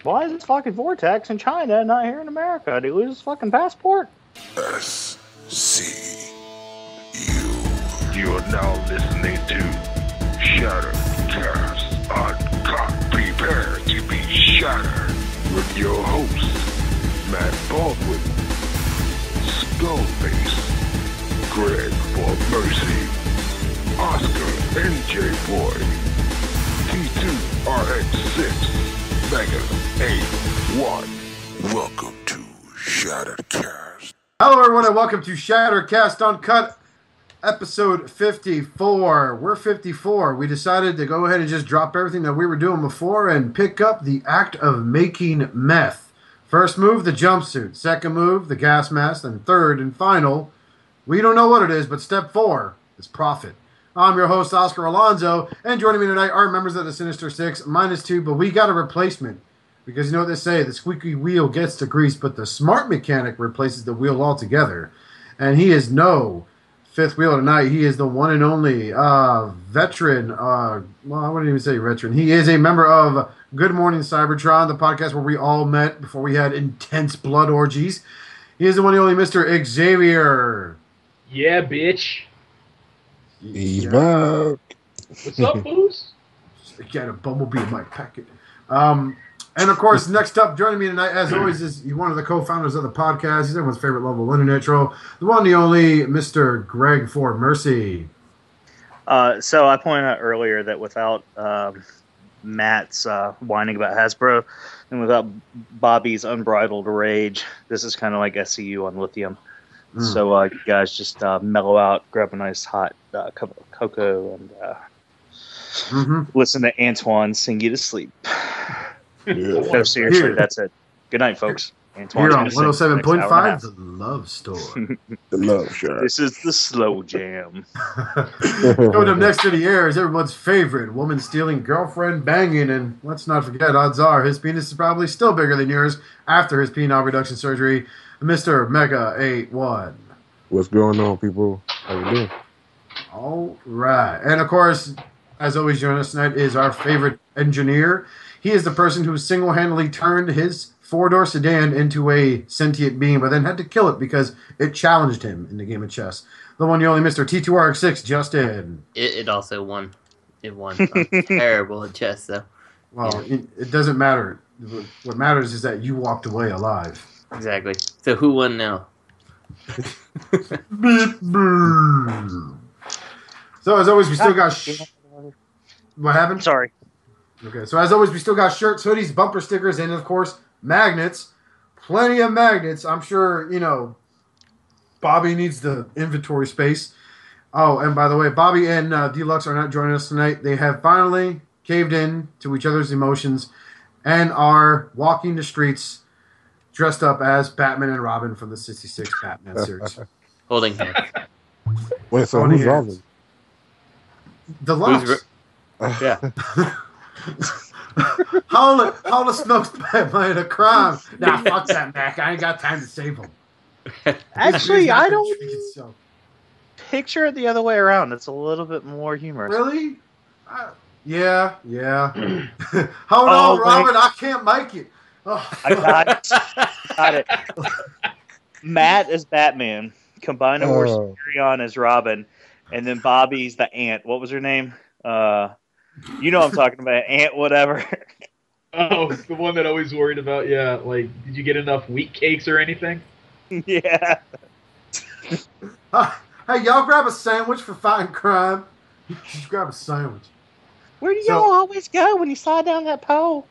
Why is this fucking Vortex in China and not here in America? Did he lose his fucking passport? SCU. You are now listening to Shadowcast Uncut. Prepare to be shattered with your hosts, Matt Baldwin, Skullface, Greg for Mercy, Oscar NJ Boy, T2RX6, Mega 81. Welcome to Shattercast. Hello everyone and welcome to Shattercast Uncut, episode 54. We're 54. We decided to go ahead and just drop everything that we were doing before and pick up the act of making meth. First move, the jumpsuit. Second move, the gas mask. And third and final, we don't know what it is, but step 4 is profit. I'm your host, Oscar Alonso, and joining me tonight are members of the Sinister Six, -2, but we got a replacement. Because you know what they say, the squeaky wheel gets the grease, but the smart mechanic replaces the wheel altogether. And he is no fifth wheel tonight. He is the one and only veteran. Well, I wouldn't even say veteran. He is a member of Good Morning Cybertron, the podcast where we all met before we had intense blood orgies. He is the one and only Mr. Xavier. Yeah, bitch. He's back. What's up, booze? Got a bumblebee in my packet. And of course, next up, joining me tonight, as always, is one of the co-founders of the podcast. He's everyone's favorite level internet troll, the one, the only, Mr. Greg for Mercy. So I pointed out earlier that without Matt's whining about Hasbro and without Bobby's unbridled rage, this is kind of like SCU on lithium. So you guys just mellow out, grab a nice hot cup of cocoa, and listen to Antoine sing you to sleep. Yeah. No, seriously, that's it. Good night, folks. Here on 107.5, The Love Store. The Love Shot. This is the slow jam. Going up next to the air is everyone's favorite woman stealing, girlfriend banging, and let's not forget, odds are his penis is probably still bigger than yours after his penile reduction surgery, Mr. Mega 81. What's going on, people? How you doing? All right. And of course, as always, joining us tonight is our favorite engineer. He is the person who single-handedly turned his four-door sedan into a sentient being, but then had to kill it because it challenged him in the game of chess. The one, the only Mr. T2RX6, Justin. It also won. It won. I'm terrible at chess, though. Well, yeah. It doesn't matter. What matters is that you walked away alive. Exactly. So who won now? So as always, we still got... What happened? Sorry. Okay, so as always, we still got shirts, hoodies, bumper stickers, and of course, magnets. Plenty of magnets. I'm sure, Bobby needs the inventory space. Oh, and by the way, Bobby and Deluxe are not joining us tonight. They have finally caved in to each other's emotions and are walking the streets dressed up as Batman and Robin from the 66 Batman series. Holding hands. Wait, so who's Robin? Deluxe. Yeah. How the smokes Batman a crime? Nah, fuck that, Mac. I ain't got time to save him. Actually, I don't picture it the other way around. It's a little bit more humorous. Really? Yeah. Hold on, Robin. I can't make it. Oh. I got it. Matt as Batman. Combine Orion as Robin. And then Bobby's the ant. What was her name? You know what I'm talking about. Ant whatever. Oh, the one that always worried about, yeah, like, did you get enough wheat cakes or anything? Yeah. Hey, y'all grab a sandwich for fighting crime. Just grab a sandwich. Where do y'all always go when you slide down that pole?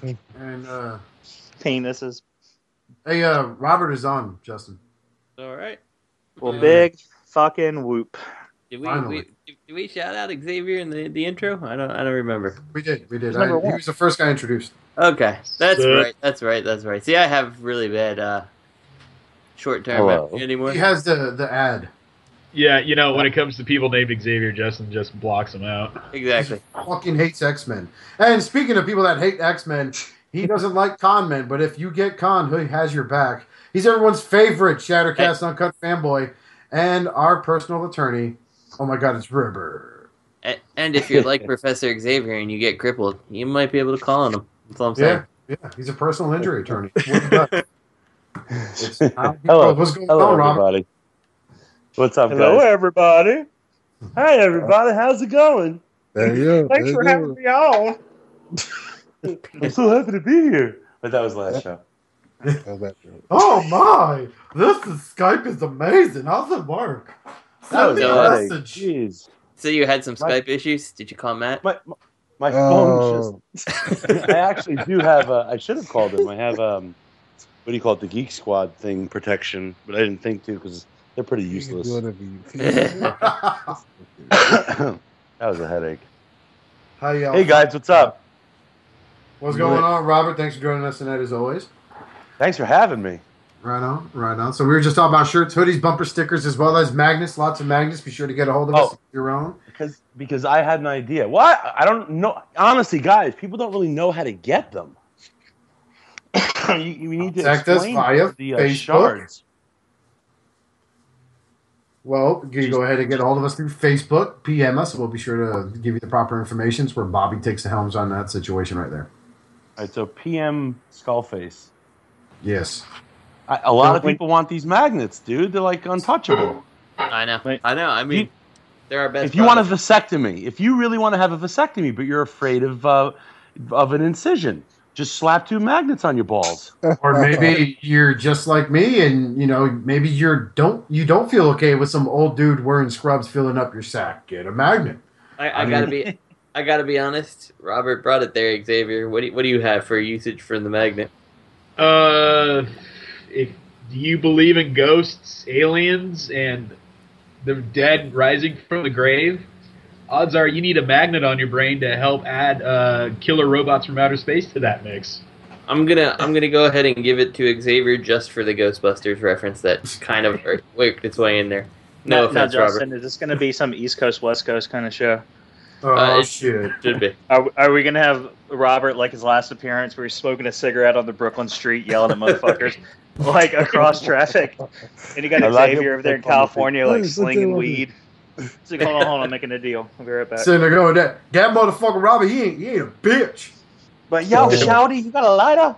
And, penises. Hey, Robert is on, Justin. All right. Well, big fucking whoop. Did we shout out Xavier in the intro? I don't remember. We did. He was the first guy introduced. Okay, that's right. See, I have really bad short-term memory anymore. He has the ad. Yeah, when it comes to people named Xavier, Justin just blocks them out. Exactly. He fucking hates X-Men. And speaking of people that hate X-Men, he doesn't like con men, but if you get con, he has your back. He's everyone's favorite Shattercast Uncut fanboy and our personal attorney. Oh my God, it's Ribber. And if you're like Professor Xavier and you get crippled, you might be able to call on him. That's all I'm saying. Yeah, he's a personal injury attorney. Hello, What's going on, Robert? everybody. What's up, Hello, guys? everybody. Hi, everybody. How's it going? Thanks for having me on. I'm so happy to be here. But that was last show. Oh my! Skype is amazing. How's it work? Send me a message. Jeez. So you had some Skype issues? Did you call Matt? My phone just... I actually do have I should have called him. I have, what do you call it, the Geek Squad thing protection, but I didn't think to because they're pretty useless. That was a headache. Hi, y'all. Hey, guys, what's up? What's going on, Robert? Thanks for joining us tonight, as always. Thanks for having me. Right on. So we were just talking about shirts, hoodies, bumper stickers, as well as magnets. Lots of magnets. Be sure to get a hold of us. Your own. Because I had an idea. What? I don't know. Honestly, guys, people don't really know how to get them. you need to contact us via the Facebook. shards. Well, you go ahead and get a hold of us through Facebook. PM us. We'll be sure to give you the proper information. It's where Bobby takes the helms on that situation right there. All right, so PM Skullface. Yes. A lot of people want these magnets, dude. They're like untouchable. I know. I mean, they're our best. If you want a vasectomy, if you really want to have a vasectomy, but you're afraid of an incision, just slap 2 magnets on your balls. Or maybe you're just like me, and maybe you don't feel okay with some old dude wearing scrubs filling up your sack. Get a magnet. I gotta be honest. Robert brought it there, Xavier. What do you have for usage for the magnet? If you believe in ghosts, aliens, and the dead rising from the grave, odds are you need a magnet on your brain to help add killer robots from outer space to that mix. I'm gonna go ahead and give it to Xavier just for the Ghostbusters reference that kind of worked its way in there. No offense, Justin, Robert. is this going to be some East Coast, West Coast kind of show? Shit. Should be. Are we going to have Robert, like his last appearance, where he's smoking a cigarette on the Brooklyn street, yelling at motherfuckers, like across traffic? And you got Xavier over there in California, like slinging weed. It's like, hold on, I'm making a deal. I'll be right back. Sitting there going, that motherfucker Robert, he ain't a bitch. But yo, Shouty, you got a lighter?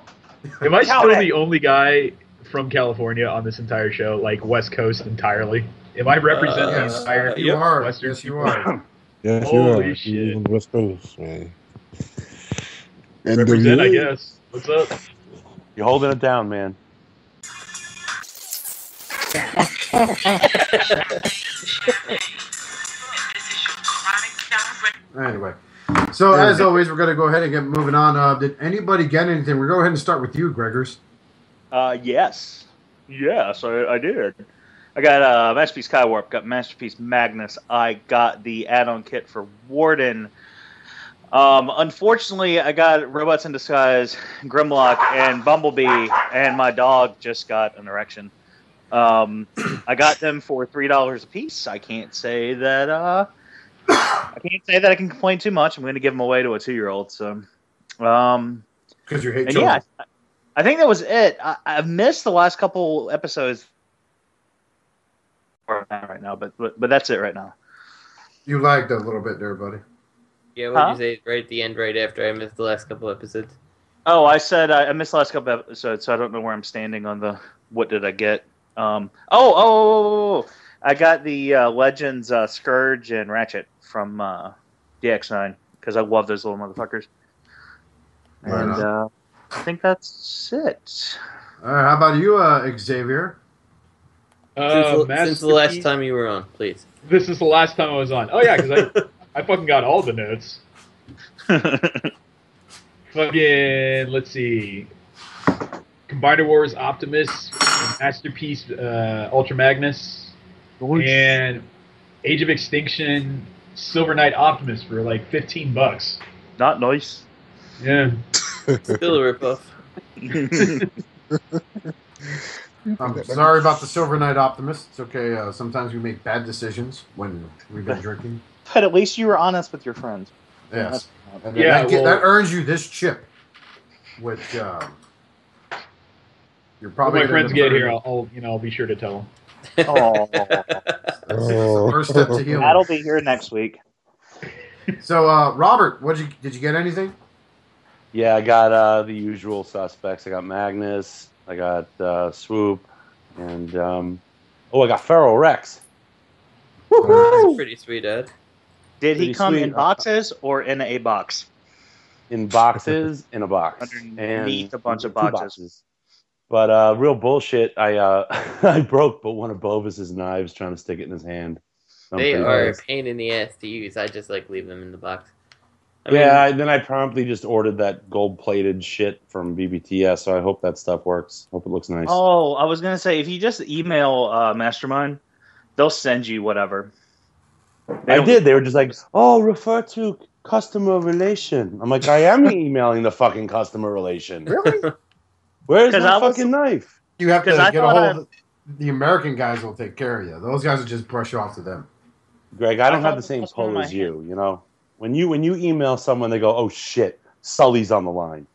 Am I still the only guy from California on this entire show, like West Coast entirely? Am I representing the entire You are. Western Yes, you people? are. Yes, Holy you are. shit. You're on the West Coast, man. Represent, I guess. What's up? You're holding it down, man. Anyway, so as always, we're going to go ahead and get moving on. Did anybody get anything? We'll go ahead and start with you, Gregors. Yes, I did. I got Masterpiece Skywarp, got Masterpiece Magnus, I got the add-on kit for Warden. Unfortunately, I got Robots in Disguise, Grimlock, and Bumblebee, and my dog just got an erection. I got them for $3 a piece. I can't say that I can complain too much. I'm going to give them away to a 2-year-old. So, because you hate children. Yeah, I think that was it. I've missed the last couple episodes right now, but that's it right now. You lagged a little bit there, buddy. Yeah, what did you say right at the end, right after I missed the last couple episodes? Oh, I said I missed the last couple episodes, so I don't know where I'm standing on the what did I get. I got the Legends Scourge and Ratchet from DX9 because I love those little motherfuckers. And I think that's it. All right, how about you, Xavier? Since the last time you were on, please. This is the last time I was on. Oh, yeah, because I fucking got all the notes. Fucking, let's see. Combiner Wars Optimus, Masterpiece Ultra Magnus, and Age of Extinction Silver Knight Optimus for like $15. Not nice. Yeah. Still a ripoff. I'm sorry about the Silver Knight Optimus. It's okay. Sometimes we make bad decisions when we've been drinking. But at least you were honest with your friends. Yes. And Yeah, that earns you this chip, which you're probably. When my friends get here, I'll be sure to tell them. Oh, That's the first step to healing. that'll be here next week. So, Robert, did you get anything? Yeah, I got the usual suspects. I got Magnus, I got Swoop, and I got Feral Rex. That's pretty sweet, Ed. Did he come in boxes or in a box? In boxes, in a box. Underneath a bunch of boxes. But real bullshit, I broke one of Bovis's knives trying to stick it in his hand. They are a pain in the ass to use. I just leave them in the box. Then I promptly just ordered that gold-plated shit from BBTS, so I hope that stuff works. Hope it looks nice. Oh, I was going to say, if you just email Mastermind, they'll send you whatever. I did. They were just like, refer to customer relation. I'm like, I am emailing the fucking customer relation. Really? Where's my fucking knife? You have to get a hold of the American guys will take care of you. Those guys will just brush off to them. Greg, I don't have the same pull as you, you know? When you email someone, they go, oh shit, Sully's on the line.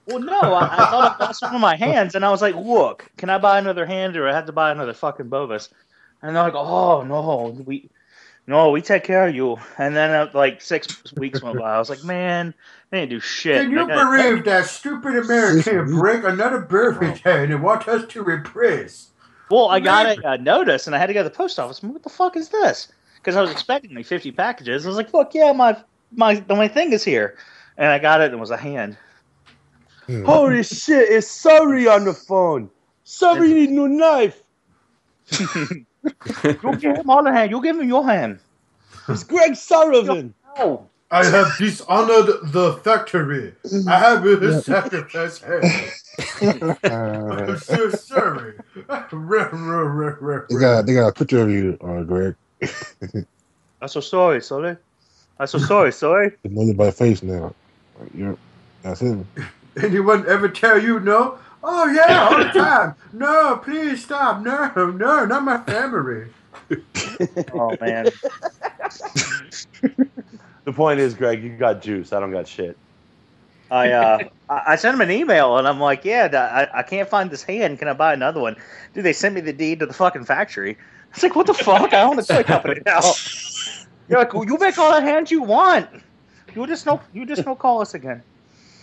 Well, no, I thought it was one of my hands, and I was like, look, can I buy another hand, or I have to buy another fucking Bovis? And they're like, oh, no, we take care of you. And then 6 weeks went by. I was like, man, they didn't do shit. Can you believe that stupid American bring another Bovis hand and want us to repress? Well, I got a notice, and I had to go to the post office. What the fuck is this? Because I was expecting 50 packages. I was like, fuck yeah, my thing is here. And I got it, and it was a hand. Holy shit, it's Surrey on the phone. Surrey need new knife. You give him all the hand. You give him your hand. It's Greg Sullivan. No. I have dishonored the factory. I have been sacrificed hand. I'm so sorry. They got a picture of you, Greg. I'm so sorry, Sully. I'm so sorry, sorry. You know you by face now. That's him. Anyone ever tell you no? Oh yeah, all the time. No, please stop. No, not my family. Oh man. The point is, Greg, you got juice. I don't got shit. I sent him an email, and I'm like, yeah, I can't find this hand. Can I buy another one? Dude, they sent me the deed to the fucking factory. It's like, what the fuck? I own the toy company now. You're like, well, you make all the hands you want. You just no call us again.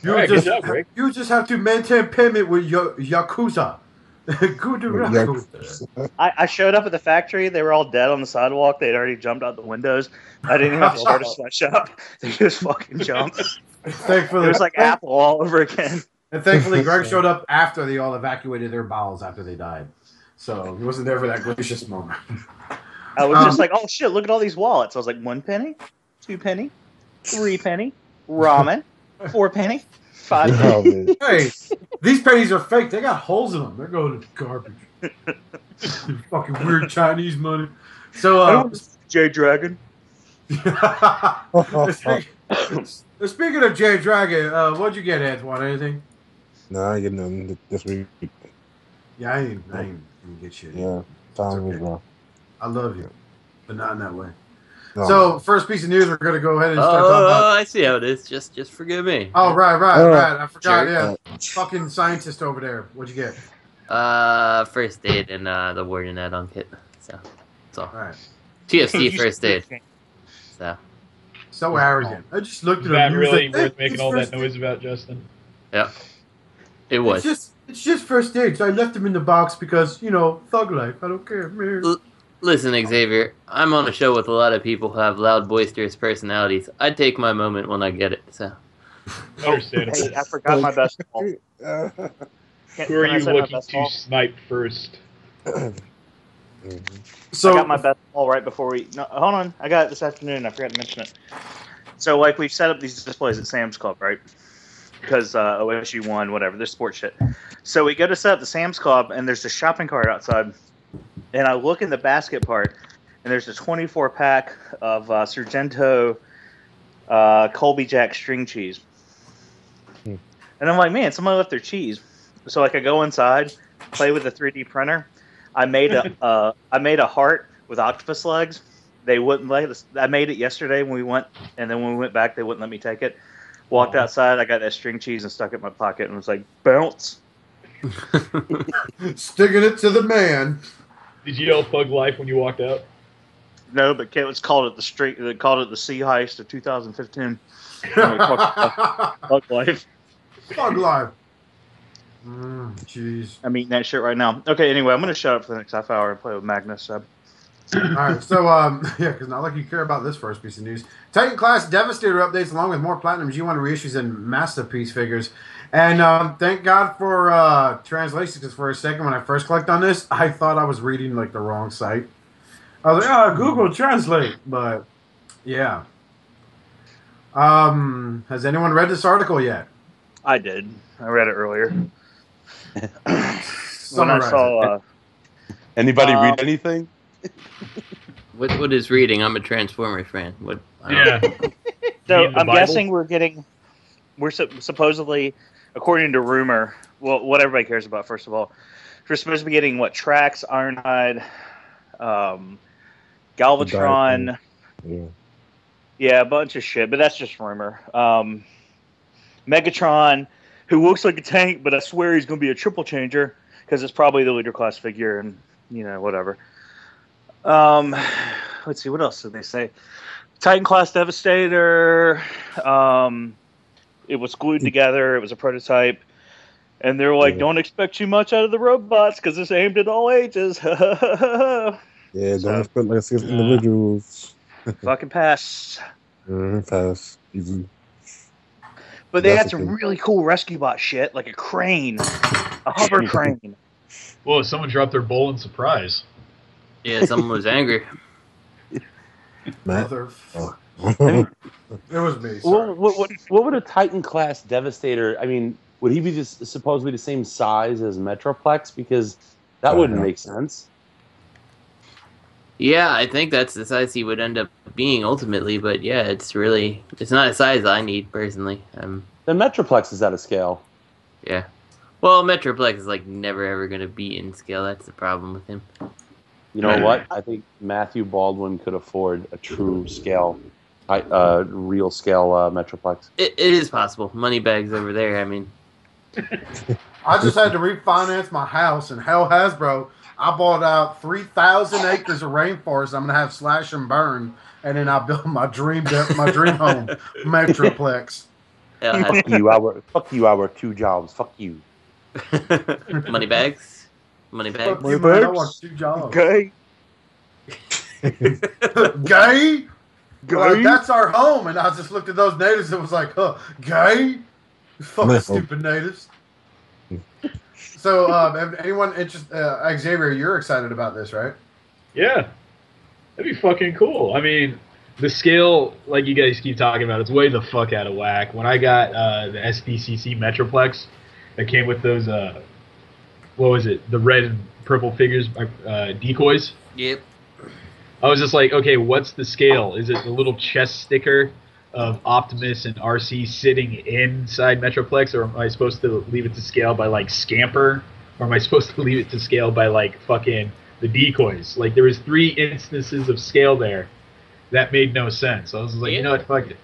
You just have to maintain payment with your Yakuza. I showed up at the factory. They were all dead on the sidewalk. They'd already jumped out the windows. I didn't even have to start a sweatshop. They just fucking jumped. Thankfully, it was like Apple all over again. And thankfully, Greg showed up after they all evacuated their bowels after they died. So he wasn't there for that gracious moment. I was just like, oh shit, look at all these wallets. I was like, 1 penny, 2 penny, 3 penny, ramen, 4 penny, 5 penny. Hey, these pennies are fake. They got holes in them. They're going to garbage. Fucking weird Chinese money. So, J Dragon. Speaking of J Dragon, what'd you get, Antoine? Anything? No, I ain't getting nothing this week. Yeah, I ain't gonna get shit. Yeah, time was wrong. I love you, but not in that way. No. So, first piece of news, we're gonna go ahead and start talking about. I see how it is. Just forgive me. Oh, right. I forgot. Yeah, fucking scientist over there. What'd you get? First aid and the Warden add-on kit. So, that's all. All right. TFC first aid. So arrogant. I just looked at him. That really worth making all that noise about, Justin? Yeah, it was. It's just first aid. So I left him in the box because, thug life. I don't care. Listen, Xavier, I'm on a show with a lot of people who have loud, boisterous personalities. I take my moment when I get it. So. Understandable. Hey, I forgot my best ball. Who are you looking to snipe first? So I got my best ball right before we. No, hold on, I got it this afternoon. I forgot to mention it. So we've set up these displays at Sam's Club, right? Because OSU won, whatever. There's sports shit. So we go to set up the Sam's Club, and there's a shopping cart outside. And I look in the basket part, and there's a 24-pack of Sargento Colby Jack string cheese. And I'm like, man, somebody left their cheese. So I go inside, play with the 3D printer. I made a heart with octopus legs. They wouldn't let us. I made it yesterday when we went, and then when we went back, they wouldn't let me take it. Walked outside, I got that string cheese and stuck it in my pocket, and was like, bounce. Sticking it to the man. Did you yell "Thug Life" when you walked out? No, but Kate was called it the street. They called it the Sea Heist of 2015. Bug Life. Bug Life. Jeez. I'm eating that shit right now. Okay, anyway, I'm going to shut up for the next half hour and play with Magnus. All right, so, yeah, because not like you care about this first piece of news. Titan Class Devastator updates along with more Platinum G1 reissues and Masterpiece figures. And thank God for translations, because for a second when I first clicked on this, I thought I was reading, like, the wrong site. I was like, oh, Google Translate. But, yeah. Has anyone read this article yet? I did. I read it earlier. When I saw... Anybody read anything? What is reading? I'm a Transformer fan. What? Yeah. So Reading the I'm Bible? guessing we're supposedly, according to rumor, well, what everybody cares about, first of all, we're supposed to be getting what? Trax, Ironhide, Galvatron. Yeah, a bunch of shit, but that's just rumor. Megatron, who looks like a tank, but I swear he's going to be a triple changer because it's probably the leader class figure and, you know, whatever. Let's see, what else did they say? Titan Class Devastator. It was glued together. It was a prototype. And they're like, don't expect too much out of the robots because it's aimed at all ages. Don't expect like 6 individuals. Fucking pass. Pass. Easy. But they had some really cool rescue bot shit, like a crane. A hover crane. Whoa, someone dropped their bowl in surprise. Yeah, someone was angry. Motherfucker. It was me. Sorry. What would a Titan Class Devastator? I mean, would he be supposedly the same size as Metroplex? Because that wouldn't make sense. Yeah, I think that's the size he would end up being ultimately. But yeah, it's not a size I need personally. The Metroplex is out of scale. Yeah. Well, Metroplex is like never ever going to be in scale. That's the problem with him. You know what? I think Matthew Baldwin could afford a true scale, real scale Metroplex. It is possible. Moneybags over there. I mean, I just had to refinance my house, and hell, Hasbro, I bought out 3,000 acres of rainforest. I'm gonna have slash and burn, and then I built my dream home, Metroplex. Fuck you! I work 2 jobs. Fuck you. Moneybags. Fuck you, man, I want 2 jobs. Gay. Gay? Like, that's our home. And I just looked at those natives and was like, gay? Fucking stupid natives. So, anyone interested? Xavier, you're excited about this, right? Yeah. That'd be fucking cool. I mean, the scale, like you guys keep talking about, it's way the fuck out of whack. When I got the SDCC Metroplex that came with those, what was it? The red and purple figures, decoys? Yep. I was just like, okay, what's the scale? Is it the little chest sticker of Optimus and RC sitting inside Metroplex, or am I supposed to leave it to scale by, like, Scamper? Or am I supposed to leave it to scale by, like, fucking the decoys? Like, there was 3 instances of scale there that made no sense. So I was like, you know what, fuck it.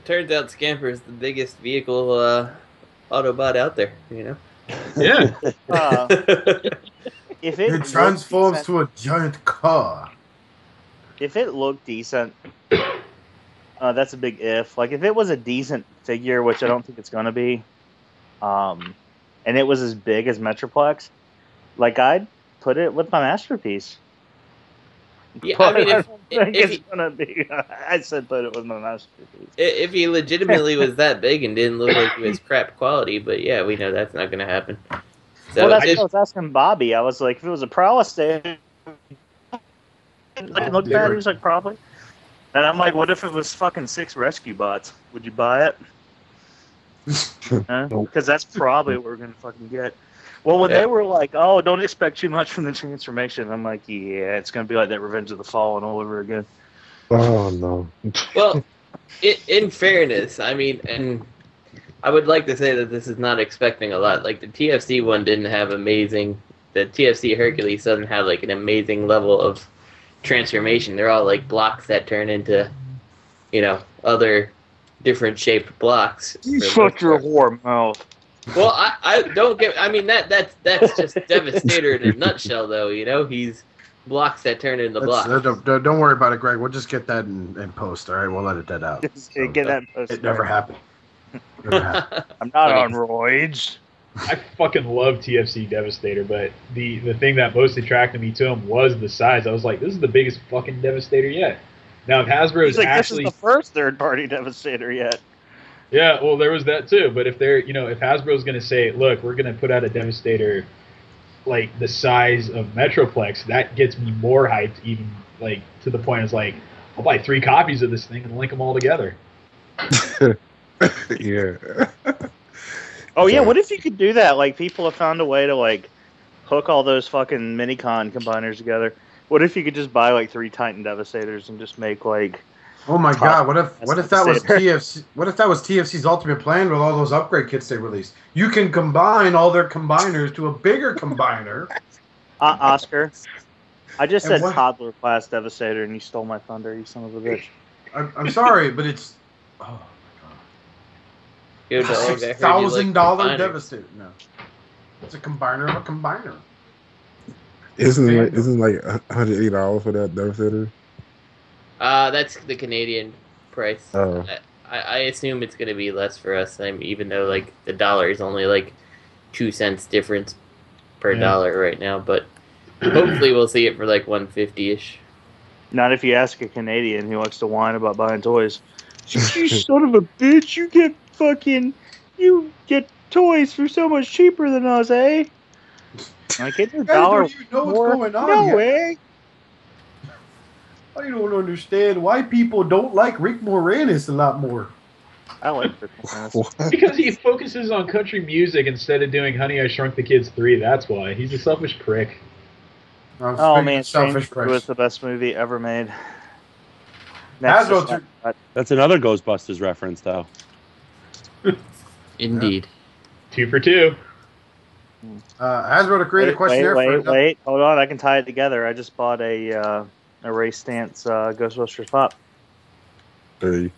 Turns out Scamper is the biggest vehicle Autobot out there, you know? Yeah. If it transforms to a giant car. If it looked decent, that's a big if. Like, if it was a decent figure, which I don't think it's going to be, and it was as big as Metroplex, like, I'd put it with my Masterpiece. Yeah, But I mean, I don't think it's going to be. I said put it with my Masterpiece. If he legitimately was that big and didn't look like he was crap quality, but yeah, we know that's not going to happen. So well, that's what I was asking Bobby. I was like, if it was a Prowess Day, like, look bad. He was like, probably. And I'm like, what if it was fucking 6 rescue bots? Would you buy it? Because that's probably what we're gonna fucking get. Well, when they were like, "Oh, don't expect too much from the transformation," I'm like, "Yeah, it's gonna be like that Revenge of the Fallen all over again." Oh no. Well, in fairness, I mean, and I would like to say that this is not expecting a lot. Like, the TFC one didn't have amazing. The TFC Hercules doesn't have like an amazing level of transformation. They're all like blocks that turn into, you know, other different shaped blocks. You shut your whore mouth. Well, I don't get. I mean, that's just Devastator in a nutshell, though. You know, he's blocks that turn into blocks. Don't worry about it, Greg. We'll just get that in post. All right, we'll edit that out. Get that in post. It never happened. Never happened. I'm not on roids. I fucking love TFC Devastator, but the thing that most attracted me to him was the size. I was like, this is the biggest fucking Devastator yet. Now, if Hasbro is actually... this is the first third-party Devastator yet. Yeah, well, there was that too. But if they're, if Hasbro's going to say, look, we're going to put out a Devastator like the size of Metroplex, that gets me more hyped, even like to the point it's like, I'll buy 3 copies of this thing and link them all together. Yeah. Oh yeah, what if you could do that? Like, people have found a way to like hook all those fucking Minicon combiners together. What if you could just buy like 3 Titan Devastators and just make like... Oh my god! What if that was TFC? What if that was TFC's ultimate plan with all those upgrade kits they released? You can combine all their combiners to a bigger combiner. Oscar, I just said what? toddler class Devastator, and you stole my thunder, you son of a bitch. I'm sorry, but it's $6,000 Devastator. No, it's a combiner of a combiner. Isn't like $180 for that Devastator? That's the Canadian price. Oh. I assume it's going to be less for us, even though like the dollar is only like 2 cents difference per dollar right now. But hopefully we'll see it for like $150-ish. Not if you ask a Canadian who likes to whine about buying toys. You son of a bitch! You get toys for so much cheaper than us, eh? Like, get your dollar. Don't even know what's more. going on No yet. way. I don't understand why people don't like Rick Moranis a lot more. I like Rick Moranis. Because he focuses on country music instead of doing Honey, I Shrunk the Kids 3. That's why. He's a selfish prick. Oh man, selfish Strange Brew was the best movie ever made. That's another Ghostbusters reference, though. Indeed. 2 for 2. Hasbro to create a questionnaire. Wait, hold on. I can tie it together. I just bought a Ray Stantz Ghostbusters Pop. Hey.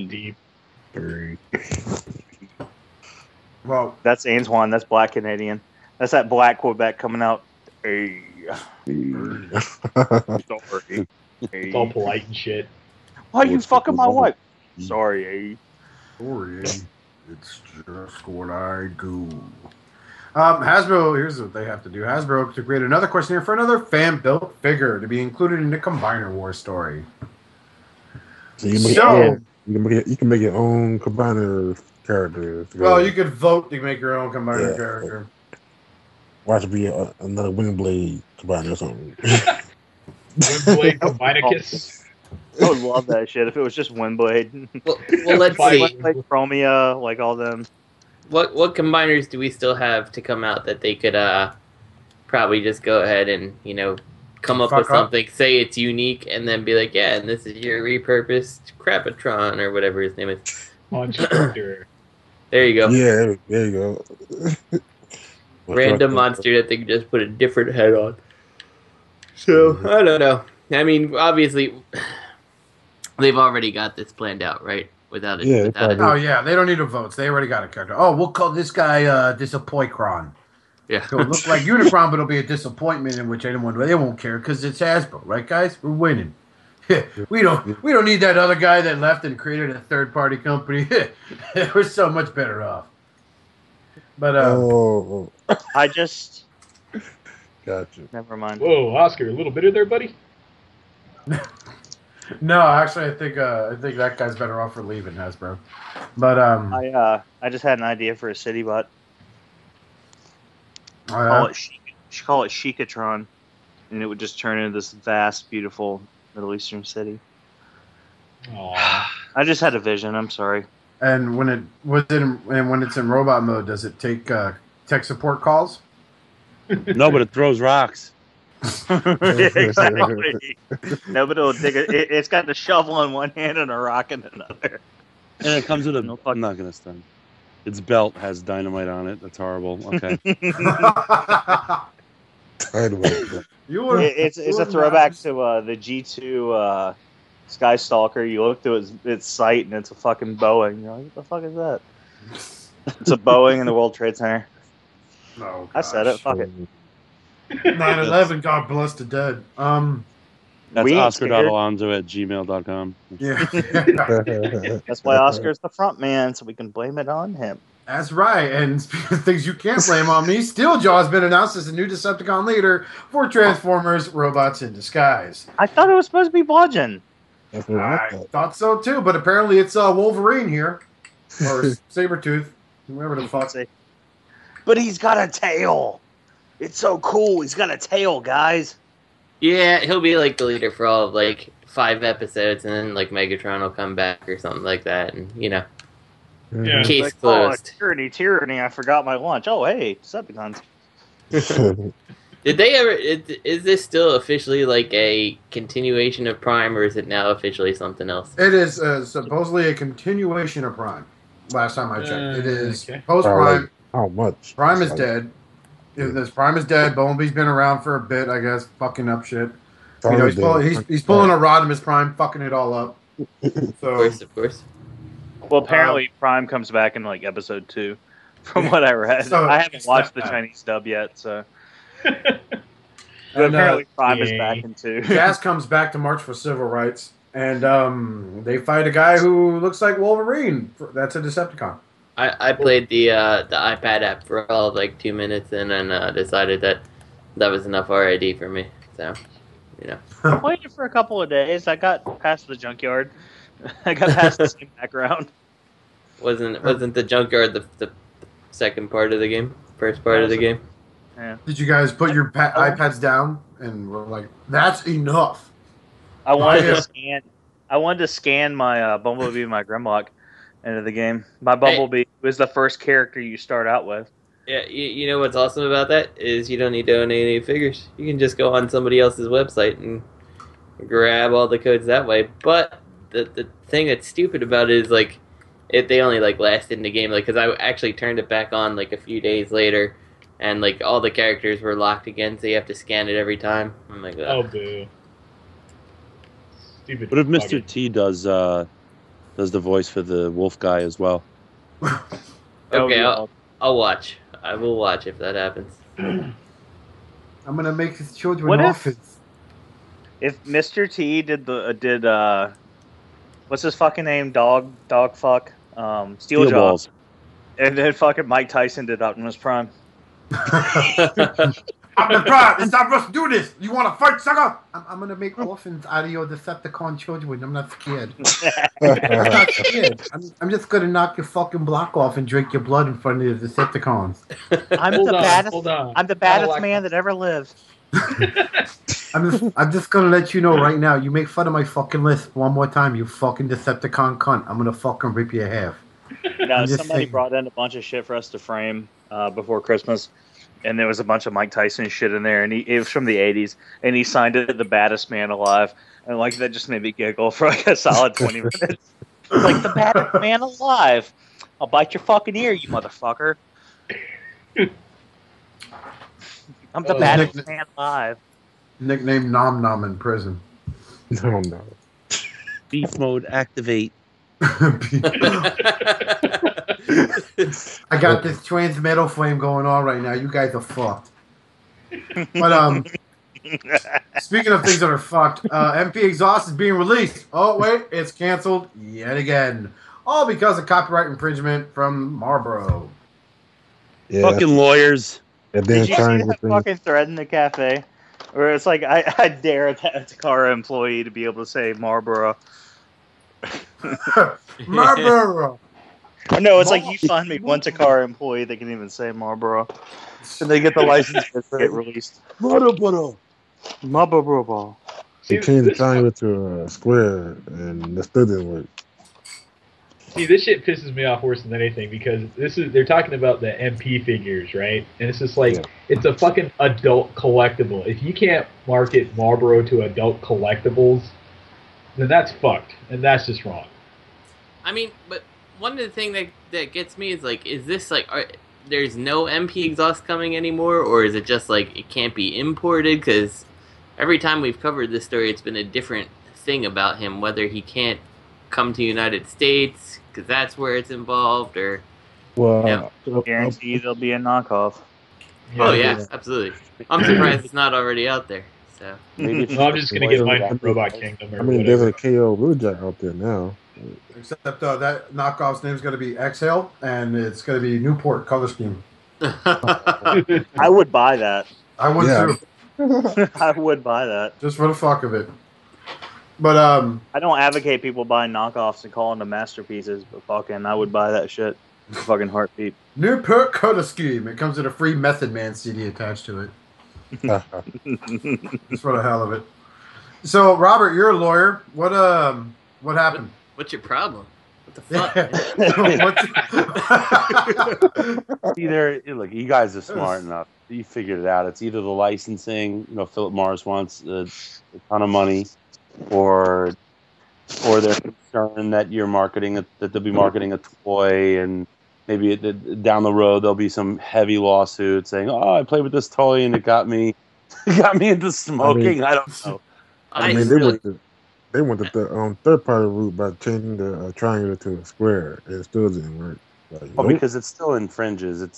Deep. Well, that's Antoine. That's Black Canadian. That's that Black Quebec coming out. Hey. Sorry. It's all polite and shit. Why are you fucking my wife? Sorry, eh? Sorry, eh? It's just what I do. Hasbro, here's what they have to do. Hasbro to create another questionnaire for another fan-built figure to be included in the Combiner War story. So you can make your own Combiner character. Well, you could vote to make your own Combiner character. Watch it be another Windblade Combiner or something. Windblade Combinicus. I would love that shit if it was just Windblade. Well, let's see. Like Chromia, like all them. What combiners do we still have to come out that they could probably just go ahead and come up with something, say it's unique, and then be like, yeah, and this is your repurposed Crapatron or whatever his name is. Monster. There you go. Yeah, there you go. Random monster that they can just put a different head on. So I don't know. I mean, obviously, they've already got this planned out, right? Without it. Oh yeah, they don't need a vote. They already got a character. Oh, we'll call this guy Disappointcron. Yeah. So it'll look like Unicron, but it'll be a disappointment in which they won't care because it's Hasbro, right, guys? We're winning. we don't need that other guy that left and created a third-party company. We're so much better off. But I just gotcha. Never mind. Whoa, Oscar, a little bitter there, buddy. No, actually, I think that guy's better off for leaving Hasbro. But I just had an idea for a city bot. Call it Shikatron, and it would just turn into this vast, beautiful Middle Eastern city. Aww. I just had a vision. I'm sorry. And when it's in robot mode, does it take tech support calls? No, but it throws rocks. Exactly. No, but it'll dig it. It's got the shovel in one hand and a rock in another. And it comes with a... I'm not going to stun. Its belt has dynamite on it. That's horrible. Okay. It's a throwback to the G2 Skystalker. You look through its sight and it's a fucking Boeing. You're like, what the fuck is that? It's a Boeing in the World Trade Center. Oh, I said it. Fuck it. 9/11, God bless the dead. That's We ain't Oscar.Alonso@gmail.com. Yeah. That's why Oscar's the front man, so we can blame it on him. That's right. And speaking of things you can't blame on me, Steeljaw has been announced as the new Decepticon leader for Transformers Robots in Disguise. I thought it was supposed to be Bludgeon. That's what I I thought. thought so too, but apparently it's Wolverine here. Or Sabretooth. Whoever the fuck. But he's got a tail. It's so cool. He's got a tail, guys. Yeah, he'll be like the leader for all of like 5 episodes, and then like Megatron will come back or something like that, and Yeah. case Like, closed. Oh, tyranny, I forgot my lunch. Oh, hey, Decepticons. Did they ever? Is this still officially like a continuation of Prime, or is it now officially something else? It is supposedly a continuation of Prime. Last time I checked. It is Okay. post-Prime. How much? Prime is dead. This Prime is dead. Bumblebee's been around for a bit, I guess, fucking up shit. You know, he's pulling a Rodimus Prime, fucking it all up. So, Of course. Well, apparently Prime comes back in like episode 2, from what I read. So I haven't it's watched the not bad. Chinese dub yet, so. And, apparently Prime is yay. back in 2. Jazz comes back to March for Civil Rights, and they fight a guy who looks like Wolverine. That's a Decepticon. I played the iPad app for all of like 2 minutes, and then decided that was enough RID for me. So, I played it for a couple of days. I got past the junkyard. I got past the same background. wasn't the junkyard the second part of the game? First part of the game? Yeah. Did you guys put your iPads down and were like, "That's enough"? I wanted to scan my Bumblebee and my Grimlock into the game. My Bumblebee was the first character you start out with. Yeah, you know what's awesome about that is you don't need to own any figures. You can just go on somebody else's website and grab all the codes that way. But the thing that's stupid about it is like they only like last in the game. Like, because I actually turned it back on like a few days later, and like all the characters were locked again, so you have to scan it every time. I'm like, Oh, boo. Stupid. What if Mr. fucker. T does the voice for the wolf guy as well? okay, yeah. I'll watch. I will watch if that happens. I'm gonna make his children What if- orphans. If Mr. T did what's his fucking name? Dog fuck. Steeljaw. Balls. And then fucking Mike Tyson did Optimus Prime. I'm the Prime. It's time for us to do this. You want to fight, sucker? I'm gonna make orphans out of your Decepticon children. I'm not scared. I'm not scared. I'm just gonna knock your fucking block off and drink your blood in front of the Decepticons. I'm Hold the on, baddest. hold on. I'm the baddest man that ever lived. I'm just gonna let you know right now. You make fun of my fucking list one more time, you fucking Decepticon cunt. I'm gonna fucking rip your hair. No, I'm just somebody saying. brought in a bunch of shit for us to frame before Christmas, and there was a bunch of Mike Tyson shit in there, and it was from the '80s, and he signed it the baddest man alive, and like that just made me giggle for like a solid 20 minutes. Like the baddest man alive. I'll bite your fucking ear, you motherfucker. I'm the baddest man alive. Nickname Nom Nom in prison. No, no. Beef mode activate. I got this transmetal flame going on right now. You guys are fucked. But speaking of things that are fucked, MP Exhaust is being released. Oh wait, it's canceled yet again. All because of copyright infringement from Marlboro. Yeah. Fucking lawyers. And Did then you see trying that to fucking thread in the cafe? Where it's like, I dare a Takara employee to be able to say Marlboro. Marlboro. Or no, it's like you find me one Takara employee that can even say Marlboro. And they get the license to get released. Marlboro. Marlboro. They changed the time to Square, and that still didn't work. See, this shit pisses me off worse than anything because they're talking about the MP figures, right? And it's just like, it's a fucking adult collectible. If you can't market Marlboro to adult collectibles, then that's fucked. And that's just wrong. I mean, but one of the things that gets me is like, is this like, there's no MP exhaust coming anymore, or is it just like it can't be imported? Because every time we've covered this story, it's been a different thing about him, whether he can't come to the United States because that's where it's involved, or Well, Guarantee there'll be a knockoff. Oh yeah, absolutely. I'm surprised it's not already out there. So Maybe Well, I'm just gonna get mine from Robot Kingdom. Or I mean, whatever. there's a KO Wheeljack out there now. Except that knockoff's name is going to be Exhale, and it's going to be Newport color scheme. I would buy that. I would too, I would buy that. just for the fuck of it. But I don't advocate people buying knockoffs and calling them masterpieces, but fucking, I would buy that shit. Fucking heartbeat. Newport color scheme. It comes with a free Method Man CD attached to it. Just for the hell of it. So, Robert, you're a lawyer. What happened? what's your problem? What the fuck? either look, you guys are smart enough. You figured it out. It's either the licensing, Philip Morris wants a ton of money, or they're concerned that you're that they'll be marketing a toy, and maybe down the road there'll be some heavy lawsuit saying, "Oh, I played with this toy and it got me into smoking." I don't know. They went the third party route by changing the triangle to a square, and it still didn't work. Because it still infringes. It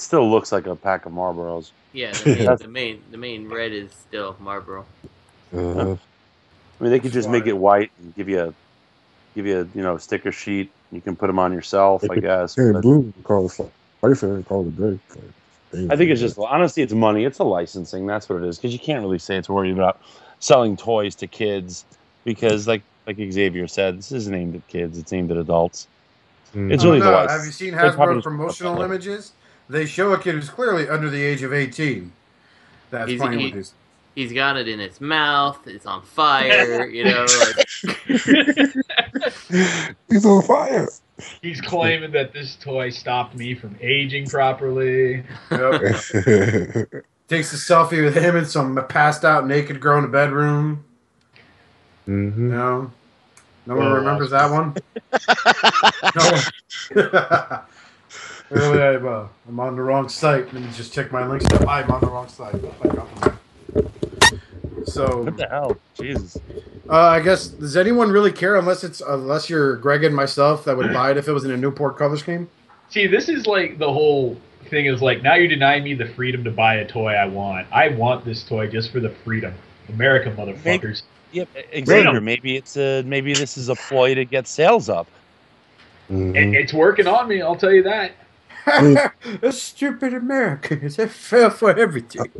still looks like a pack of Marlboros. Yeah, the main red is still Marlboro. Uh-huh. I mean, they could just make it white and give you a sticker sheet. You can put them on yourself, I guess. Yeah, blue call it white and call it gray. I think it's just, honestly, it's money. It's a licensing. That's what it is. Because you can't really say it's worried about selling toys to kids. Because, like Xavier said, this isn't aimed at kids. It's aimed at adults. It's really the license. Have you seen Hasbro promotional images? They show a kid who's clearly under the age of 18. That's playing with his. He's got it in his mouth. It's on fire. He's on fire. He's claiming that this toy stopped me from aging properly. Yep. Takes a selfie with him and some passed out naked girl in the bedroom. Mm-hmm. No one remembers that one. No one. Really, I'm on the wrong site. Let me just check my links. I'm on the wrong site. So what the hell? Jesus. I guess, does anyone really care unless you're Greg and myself that would buy it if it was in a Newport color scheme? See, this is like the whole thing is like, now you're denying me the freedom to buy a toy I want. I want this toy just for the freedom. America, motherfuckers. Yep, Xavier, maybe this is a ploy to get sales up. Mm-hmm. It's working on me, I'll tell you that. The stupid Americans, they fell for everything.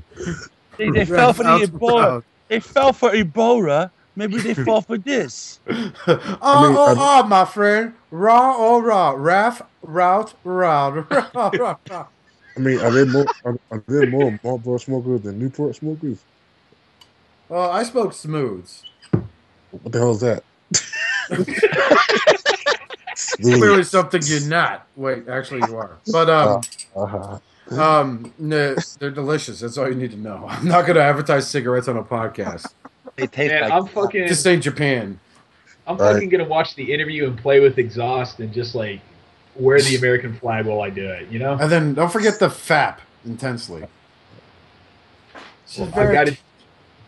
They fell for the Ebola. They fell for Ebola. Maybe they fall for this. My friend. Raw or raw. Raff, route, route. I mean, are there more Marlboro smokers than Newport smokers? Well, I smoke Smooths. What the hell is that? Clearly something you're not. Wait, actually you are. But no, they're delicious. That's all you need to know. I'm not going to advertise cigarettes on a podcast. They taste This ain't Japan. I'm fucking gonna watch the interview and play with exhaust and just like wear the American flag while I do it, And then don't forget the FAP intensely.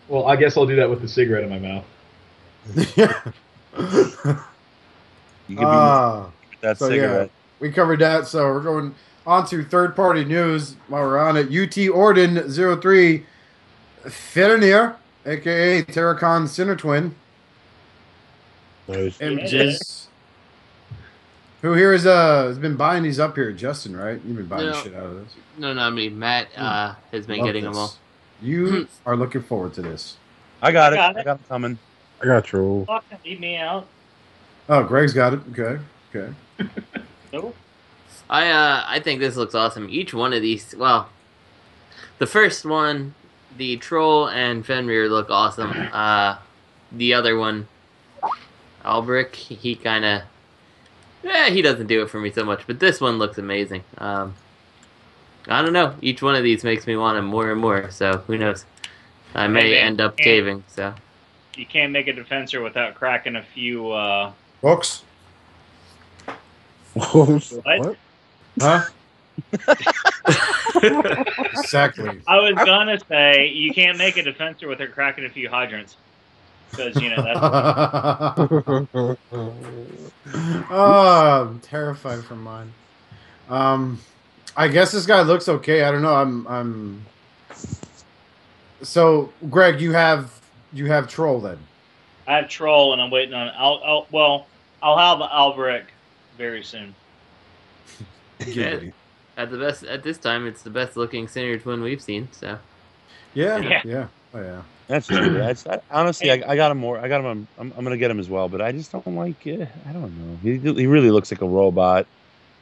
Well, I guess I'll do that with the cigarette in my mouth. You can be that Yeah, cigarette. we covered that, so we're going on to third-party news while we're on it. UT Orden 03 Fernier, a.k.a. Terracon Sinnertwin. Nice. Images. Who here has been buying these up here? Justin, right? You've been buying shit out of this. No, I mean, Matt has been getting them all. You are looking forward to this. I got it. I got it coming. I got troll. Fucking leave me out. Oh, Greg's got it. Okay. Nope. I think this looks awesome. Each one of these, well, the first one, the Troll and Fenrir look awesome. The other one, Albrick, he kind of, he doesn't do it for me so much, but this one looks amazing. I don't know. Each one of these makes me want him more and more, so who knows? I may end up caving, so. You can't make a Defensor without cracking a few, Books? What? Huh? Exactly. I was gonna say, you can't make a Defensor without cracking a few hydrants. Because, that's... Oh, I'm terrified for mine. I guess this guy looks okay. I don't know. I'm. So, Greg, you have Troll then. I have Troll, and I'm waiting on. I'll have Albrecht very soon. Yeah, at this time, it's the best looking Sinnertwin we've seen. So. Yeah. Oh yeah. That's true. Honestly, I got him more. I got him. I'm gonna get him as well, but I just don't like it. I don't know. He really looks like a robot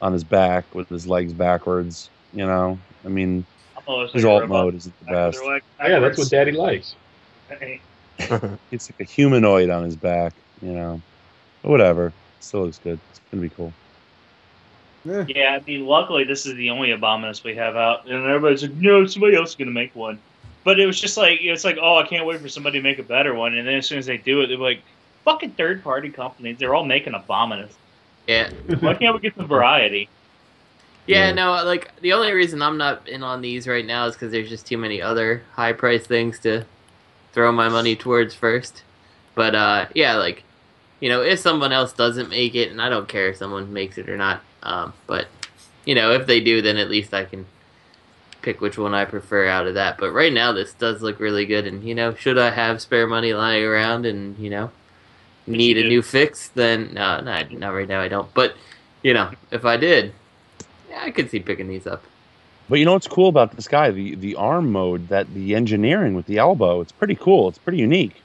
on his back with his legs backwards. You know. I mean, his alt mode isn't the best. Yeah, that's what Daddy likes. It's like a humanoid on his back. You know. But whatever. Still looks good. It's gonna be cool. Yeah, I mean, luckily this is the only Abominus we have out, and everybody's like, no, somebody else is gonna make one. But it was just like, it's like, oh, I can't wait for somebody to make a better one. And then as soon as they do it, they're like, fucking third-party companies, they're all making Abominus. Yeah. Why can't we get some variety? Yeah, no, like, the only reason I'm not in on these right now is because there's just too many other high-priced things to throw my money towards first. But, yeah, like, you know, if someone else doesn't make it, and I don't care if someone makes it or not, but, you know, if they do, then at least I can pick which one I prefer out of that. But right now, this does look really good, and, you know, should I have spare money lying around and, you know, need a new fix, then, no, not right now, I don't. But, you know, if I did, yeah, I could see picking these up. But you know what's cool about this guy? The arm mode, the engineering with the elbow, it's pretty cool. It's pretty unique.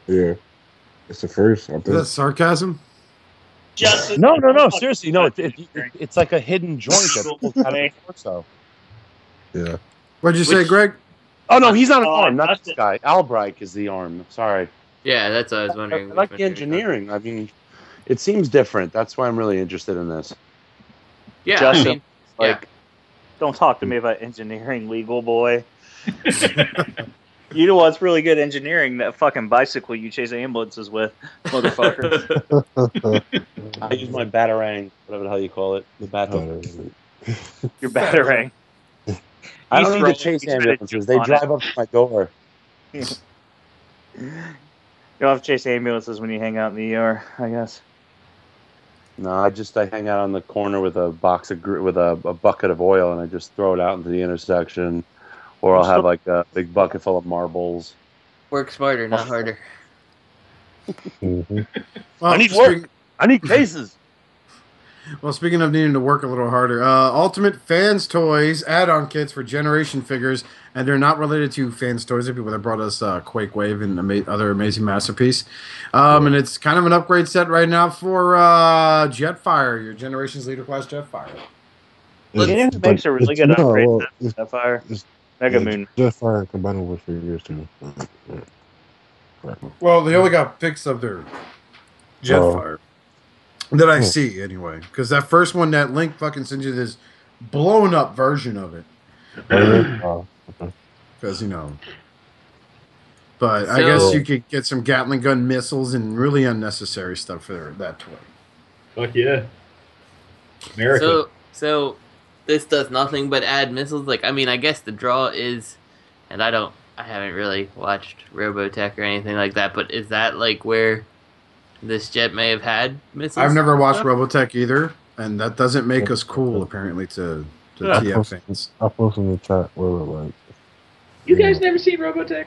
Yeah. It's the first. Is that sarcasm? No. Seriously, no. It's like a hidden joint that pulls out of the torso. Yeah. What'd you say, Greg? Oh no, he's not an arm. Not this guy. Albrecht is the arm. Sorry. Yeah, that's what I was wondering. I like the engineering. I mean, it seems different. That's why I'm really interested in this. Yeah, Justin, don't talk to me about engineering, legal boy. You know what's really good engineering? That fucking bicycle you chase ambulances with, motherfucker. I use my batarang, whatever the hell you call it. The bat hook. Your batarang. I don't need to chase ambulances. They drive up to my door. You don't have to chase ambulances when you hang out in the ER, I guess. No, I hang out on the corner with a box of with a bucket of oil, and I just throw it out into the intersection, or I'll have like a big bucket full of marbles. Work smarter, not harder. Well, I need work. I need cases. Well, speaking of needing to work a little harder, Ultimate Fans Toys add-on kits for Generation figures, and they're not related to Fans Toys. The people that brought us Quake Wave and other amazing masterpiece, and it's kind of an upgrade set right now for Jetfire, your Generation's leader class Jetfire. You know who makes a really good upgrade set for Jetfire? Mega Moon. Jetfire combined with figures too. Well, they only got pics of their Jetfire. That I see, anyway. Because that first one, that Link fucking sends you this blown-up version of it. Because, you know. But I guess you could get some Gatling gun missiles and really unnecessary stuff for that toy. Fuck yeah. America. So this does nothing but add missiles? Like, I mean, I guess the draw is... And I haven't really watched Robotech or anything like that, but is that, like, where... this jet may have had missiles? I've never watched Robotech either, and that doesn't make us cool, apparently, to TF fans. I'll post in the chat what it like. You guys never seen Robotech?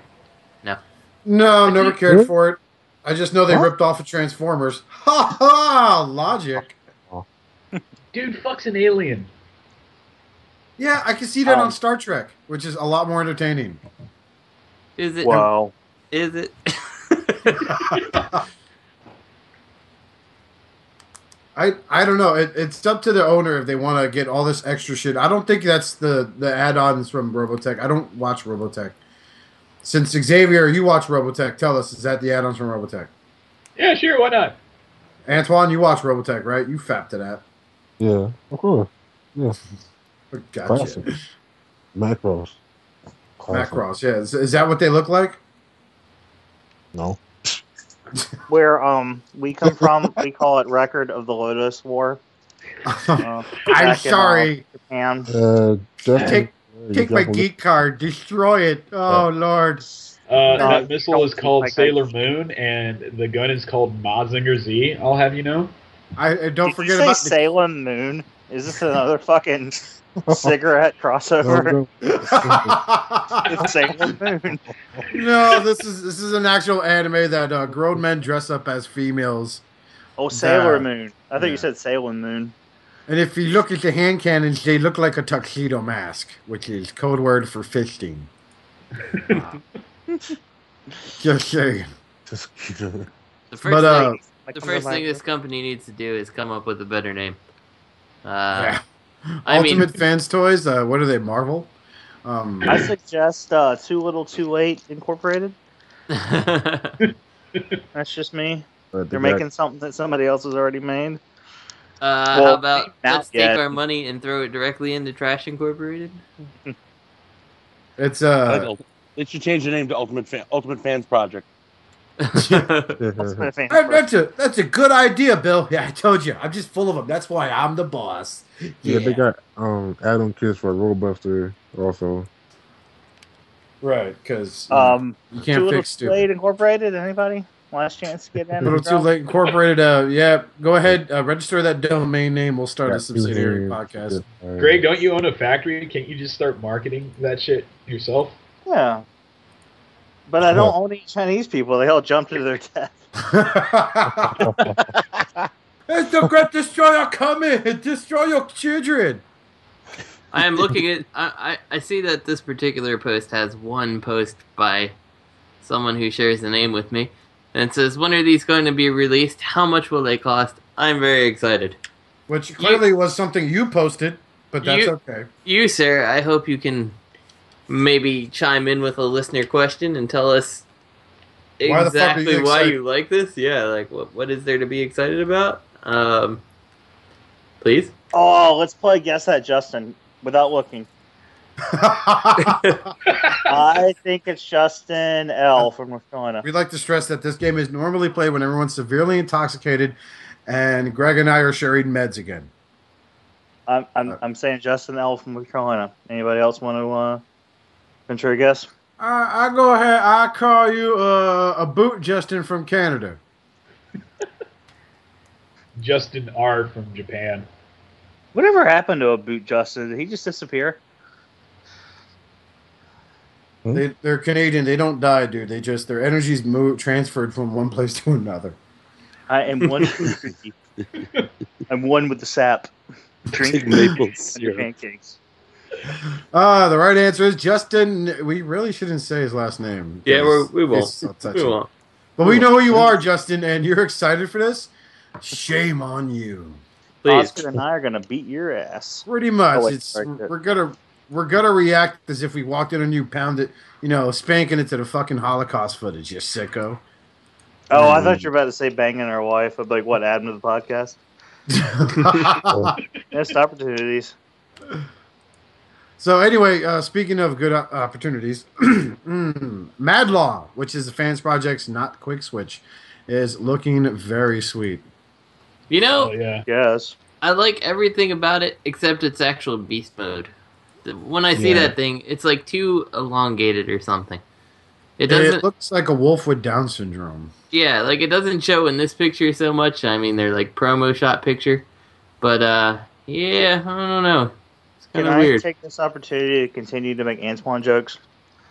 No, never cared for it. I just know they ripped off of Transformers. Ha ha! Logic. Dude fucks an alien. Yeah, I can see that on Star Trek, which is a lot more entertaining. Is it? Wow. Is it? I don't know. It's up to the owner if they want to get all this extra shit. I don't think that's the add-ons from Robotech. I don't watch Robotech. Since Xavier, you watch Robotech, tell us, is that the add-ons from Robotech? Yeah, sure, why not? Antoine, you watch Robotech, right? You fapped to that. Yeah, of course. Yeah. Gotcha. Classic. Macros. Macross, yeah. Is that what they look like? No. Where we come from, we call it Record of the Lotus War. I'm sorry. In, Japan. Take my geek card, destroy it. Oh Lord. That missile is called Sailor Moon, and the gun is called Mazinger Z. I'll have you know. I don't Did forget you about say Sailor Moon. Is this another fucking cigarette crossover. It's Sailor Moon. No, this is an actual anime that grown men dress up as females. Oh, Sailor Moon. I thought you said Sailor Moon. And if you look at the hand cannons, they look like a tuxedo mask, which is code word for fisting. Just saying. The first thing this company needs to do is come up with a better name. Ultimate Fans Toys. What are they? Marvel. I suggest Too Little Too Late Incorporated. That's just me. They're making something that somebody else has already made. How about let's take our money and throw it directly into Trash Incorporated? It's They should change the name to Ultimate Fans Project. That's a good idea, Bill. Yeah, I told you. I'm just full of them. That's why I'm the boss. Yeah, they got add-on kits for Roadbuster also. Right, because you can't Too fix stupid. Late Incorporated. Anybody? Last chance to get in. Little Too Late Incorporated. Yeah, go ahead. Register that domain name. We'll start a subsidiary podcast. Greg, don't you own a factory? Can't you just start marketing that shit yourself? Yeah. But I don't own any Chinese people. They all jumped to their death. It's the Great Destroyer coming! Destroy your children! I am looking at... I see that this particular post has one post by someone who shares the name with me. And it says, when are these going to be released? How much will they cost? I'm very excited. Which clearly was something you posted, but that's okay. You, sir, I hope you can maybe chime in with a listener question and tell us exactly why you like this. Yeah, like what is there to be excited about? Please? Oh, let's play Guess That, Justin, without looking. I think it's Justin L. from North Carolina. We'd like to stress that this game is normally played when everyone's severely intoxicated, and Greg and I are sharing meds again. I'm saying Justin L. from North Carolina. Anybody else want to venture a guess? I go ahead. I call you a boot Justin from Canada. Justin R. from Japan. Whatever happened to a boot Justin? Did he just disappear? They're Canadian. They don't die, dude. Their energy's transferred from one place to another. I am one. I'm one with the sap. Drink maple syrup. Pancakes. The right answer is Justin. We really shouldn't say his last name. Yeah, we won't. We won't. But we know who you are, Justin, and you're excited for this. Shame on you. Please. Oscar and I are gonna beat your ass. Pretty much. We're gonna react as if we walked in on you, pounded, spanking it to the fucking Holocaust footage. You sicko. Oh, I thought you were about to say banging our wife. I'd be like, what, add him to the podcast? Missed opportunities. So anyway, speaking of good opportunities, Mad Law, which is the Fans Project's not Quickswitch, is looking very sweet. Yes. I like everything about it except its actual beast mode. When I see that thing, it's like too elongated or something. It looks like a wolf with Down syndrome. Yeah, like it doesn't show in this picture so much. I mean, they're like promo shot picture, but I don't know. It's kind of weird. Can I take this opportunity to continue to make Antoine jokes?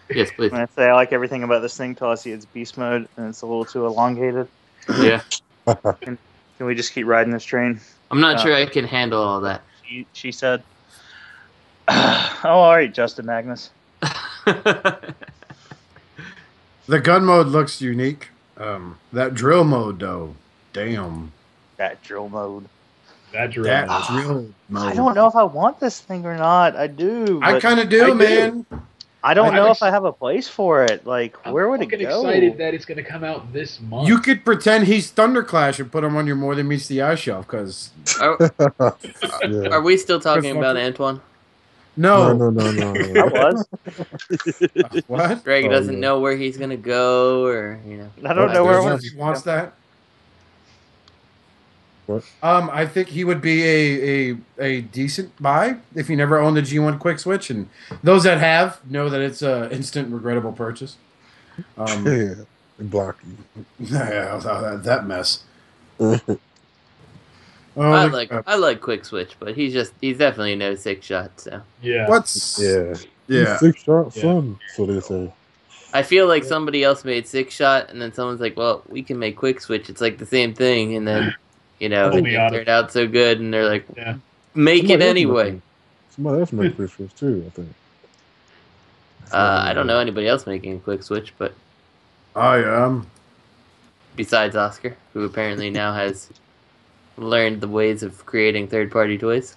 Yes, please. When I say I like everything about this thing till I see its beast mode and it's a little too elongated. Yeah. Can we just keep riding this train? I'm not sure I can handle all that. She said. Oh, all right, Justin Magnus. The gun mode looks unique. That drill mode, though, damn. That drill mode. Drill mode. I don't know if I want this thing or not. I do. I kind of do, man. I don't know if I have a place for it. Like, where would it go? I'm excited that it's going to come out this month. You could pretend he's Thunderclash and put him on your More Than Meets the Eye shelf, because... Are we still talking about Antoine? No. I was. What? Greg doesn't know where he's going to go, or, I don't know where he wants that. What? I think he would be a decent buy if he never owned the G1 Quickswitch, and those that have know that it's an instant regrettable purchase. And blocky. Yeah, that mess. Oh, I my God. like Quickswitch, but he's definitely no 6-shot. So Yeah. What's Yeah. yeah? 6-shot Yeah. son, so they say. I feel like somebody else made 6-shot, and then someone's like, "Well, we can make Quickswitch. It's like the same thing." And then it Only didn't turn out so good, and they're like, Yeah. "Make it Somebody else anyway." making- Somebody else made Quickswitch too, I think. I don't know anybody else making a Quickswitch, but I am. besides Oscar, who apparently now has learned the ways of creating third-party toys.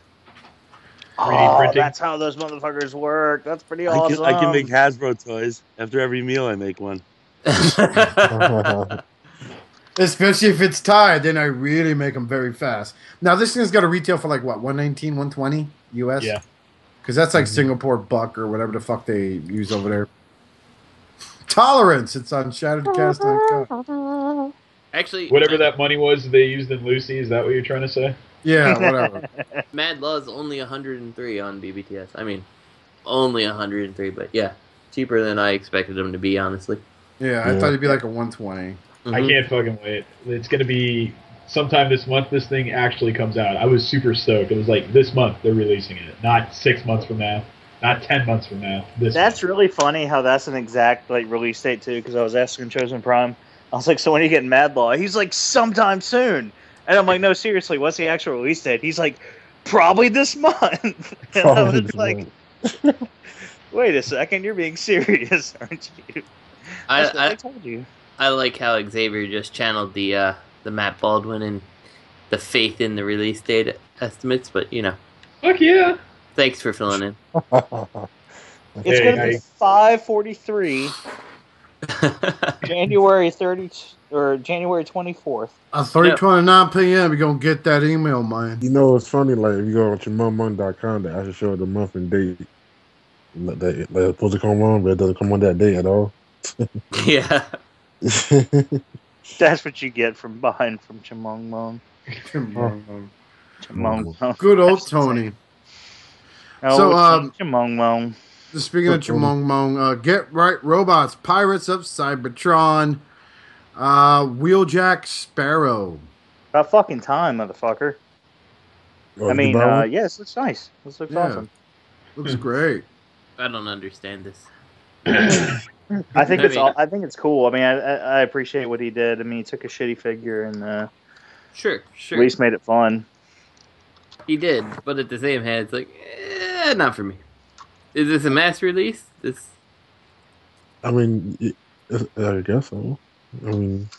3D Oh, printing. that's how those motherfuckers work. That's pretty awesome. I can make Hasbro toys. After every meal, I make one. Especially if it's tied, then I really make them very fast. Now this thing's got a retail for like what, 119, 120 US? Yeah. Because that's like Singapore buck or whatever the fuck they use over there. Tolerance. It's on Shattered Cast Uncut. Actually, Whatever that money was they used in Lucy, is that what you're trying to say? Yeah, whatever. Mad Law's only 103 on BBTS. I mean, only 103, but yeah, cheaper than I expected them to be, honestly. Yeah, I thought it'd be like a 120. I can't fucking wait. It's gonna be sometime this month. This thing actually comes out. I was super stoked. It was like this month they're releasing it, not 6 months from now, not 10 months from now. That's really funny how that's an exact like release date too. Because I was asking Chosen Prime, I was like, "So when are you getting Mad Law?" He's like, "Sometime soon." And I'm like, "No, seriously, what's the actual release date?" He's like, "Probably this month." And I was like, "Wait a second, you're being serious, aren't you?" That's what I told you. I like how Xavier just channeled the Matt Baldwin and the faith in the release date estimates, but you know. Fuck yeah. Thanks for filling in. It's Hey, gonna be 5:43, January 30th or January 24th. At 3:29 p.m., you're going to get that email, man. You know, it's funny, like, if you go on chimongmong.com, they actually show the month and date. They're supposed to come on, but it doesn't come on that day at all. Yeah. That's what you get from buying from Chimong Mong. Chimong Mong. Good old Tony. Oh, So, Chimong Mong. Speaking of Chimong Mong, Get Right Robots, Pirates of Cybertron, Wheeljack Sparrow. About fucking time, motherfucker. I mean, yes, looks nice. This looks awesome. Looks great. I don't understand this. I think it's cool. I mean, I appreciate what he did. I mean, he took a shitty figure and Sure. at least made it fun. He did, but at the same hand, it's like, not for me. Is this a mass release? I mean, I guess so. I mean,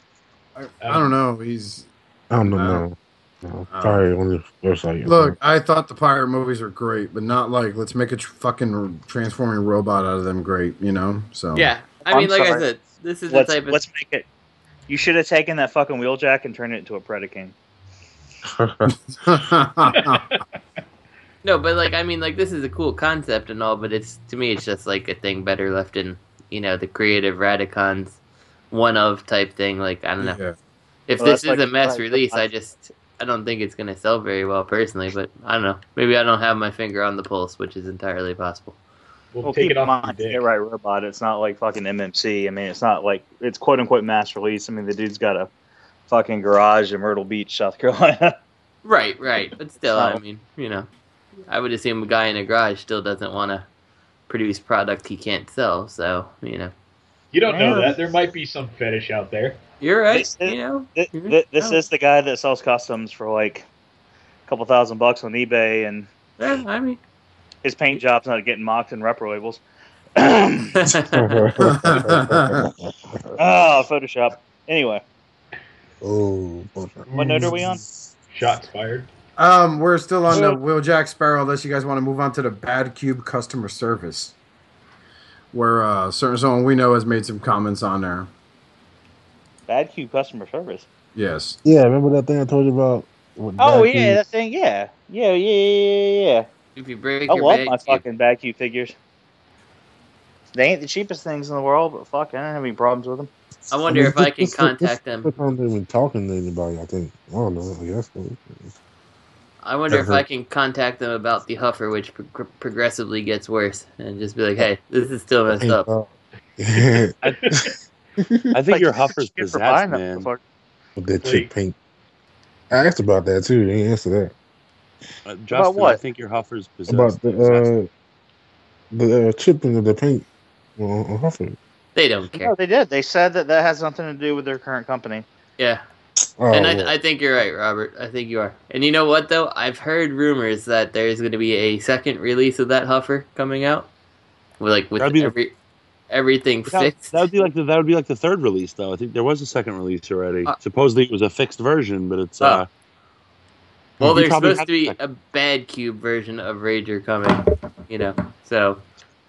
I don't know. I don't know. No, probably on the website. Look, I thought the pirate movies were great, but not like let's make a fucking transforming robot out of them great, you know? So yeah, I mean, like I said, this is the type of. Let's make it. You should have taken that fucking Wheeljack and turned it into a Predaking. No, but like I mean, like this is a cool concept and all, but to me, it's just like a thing better left in the creative Radicons one of type thing. Like I don't know. Yeah. If this is a mass release, I don't think it's gonna sell very well personally. But I don't know. Maybe I don't have my finger on the pulse, which is entirely possible. We'll take keep it in off mind, your dick. GetRightRobot. It's not like fucking MMC. I mean, it's not like it's quote unquote mass release. I mean, the dude's got a fucking garage in Myrtle Beach, South Carolina. Right. But still, I mean, I would assume a guy in a garage still doesn't want to produce product he can't sell. So You don't know that. There might be some fetish out there. You're right. This is the guy that sells customs for like a couple $1,000 on eBay, and yeah, I mean, his paint job's not getting mocked in Repro-Labels. Photoshop. Anyway. Oh, what note are we on? Shots fired. We're still on the Wheeljack Sparrow, unless you guys want to move on to the Badcube customer service, where certain someone we know has made some comments on there. Badcube customer service. Yes. Yeah, remember that thing I told you about? Oh yeah, that thing. Yeah. If you break I your love Badcube, my fucking Badcube figures. They ain't the cheapest things in the world, but fuck, I don't have any problems with them. I wonder if I can contact them. First time they've been talking to anybody, I think. I don't know. I guess. I wonder if I can contact them about the Huffer, which progressively gets worse, and just be like, "Hey, this is still messed up." I think your Huffer's possessed, man. With that chick paint. I asked about that too. He didn't answer that. Justin, About what? I think your Huffer's possessed. About the chip into the paint on Huffer. They don't care. No, they did. They said that has nothing to do with their current company. Yeah. Oh, And well. I think you're right, Robert. I think you are. And you know what, though? I've heard rumors that there's going to be a second release of that Huffer coming out, with everything fixed. That would be like the third release, though. I think there was a second release already. Supposedly it was a fixed version, but it's well, there's supposed to be a a Badcube version of Rager coming. So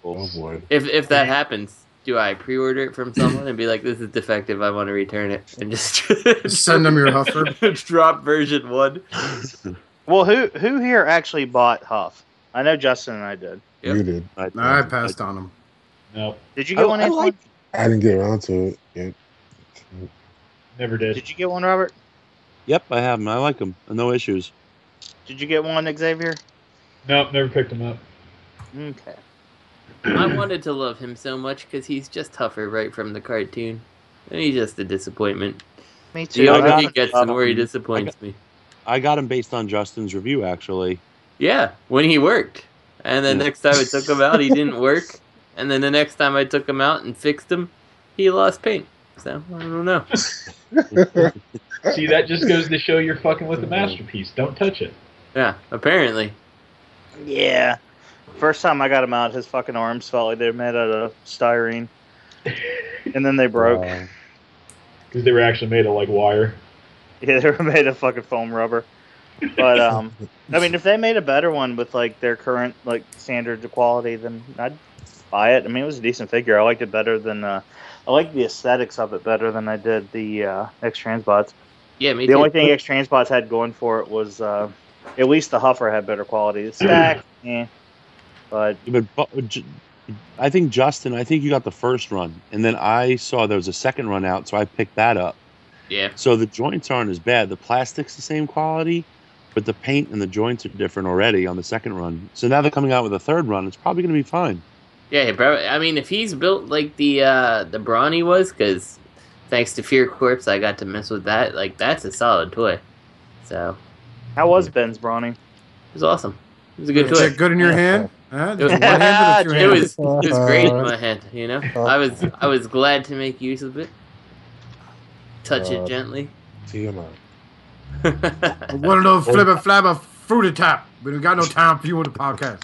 Oh boy. if that happens, do I pre-order it from someone and be like, "This is defective. I want to return it," and just Send them your Huffer. drop version 1? Well, who here actually bought Huff? I know Justin and I did. Yep. You did. I passed on them. No, Did you get one? Antoine? I didn't get around to it yet. never did. Did you get one, Robert? Yep, I have them. I like them. No issues. Did you get one, Xavier? Nope, never picked them up. Okay. I wanted to love him so much because he's just tougher right from the cartoon. And he's just a disappointment. Me too. The older got he it. gets, the more he disappoints me. I got him based on Justin's review, actually. Yeah, when he worked. And then next time I took him out, he didn't work. And then the next time I took him out and fixed him, he lost paint. So, I don't know. See, that just goes to show you're fucking with the masterpiece. Don't touch it. Yeah, apparently. Yeah. First time I got him out, his fucking arms felt like they were made out of styrene. And then they broke. Because they were actually made of, like, wire. Yeah, they were made of fucking foam rubber. But, I mean, if they made a better one with, like, their current, like, standard quality, then I'd buy it. I mean, it was a decent figure. I liked it better than, I liked the aesthetics of it better than I did the X-Transbots. Yeah, me The too. only thing X-Transbots had going for it was, at least the Huffer had better quality. The stack, But I think, Justin, you got the first run. And then I saw there was a second run out, so I picked that up. Yeah. So the joints aren't as bad. The plastic's the same quality, but the paint and the joints are different already on the second run. So now they're coming out with a third run. It's probably going to be fine. Yeah, bro. I mean, if he's built like the Brawny was, because thanks to Fear Corpse, I got to mess with that. Like, that's a solid toy. So. How was Ben's Brawny? It was awesome. It was a good toy. Is it good in your hand? It was great in my hand. I was glad to make use of it. Touch it gently. TMI. One of those flibber flabber fruity tap. We don't got no time for you on the podcast.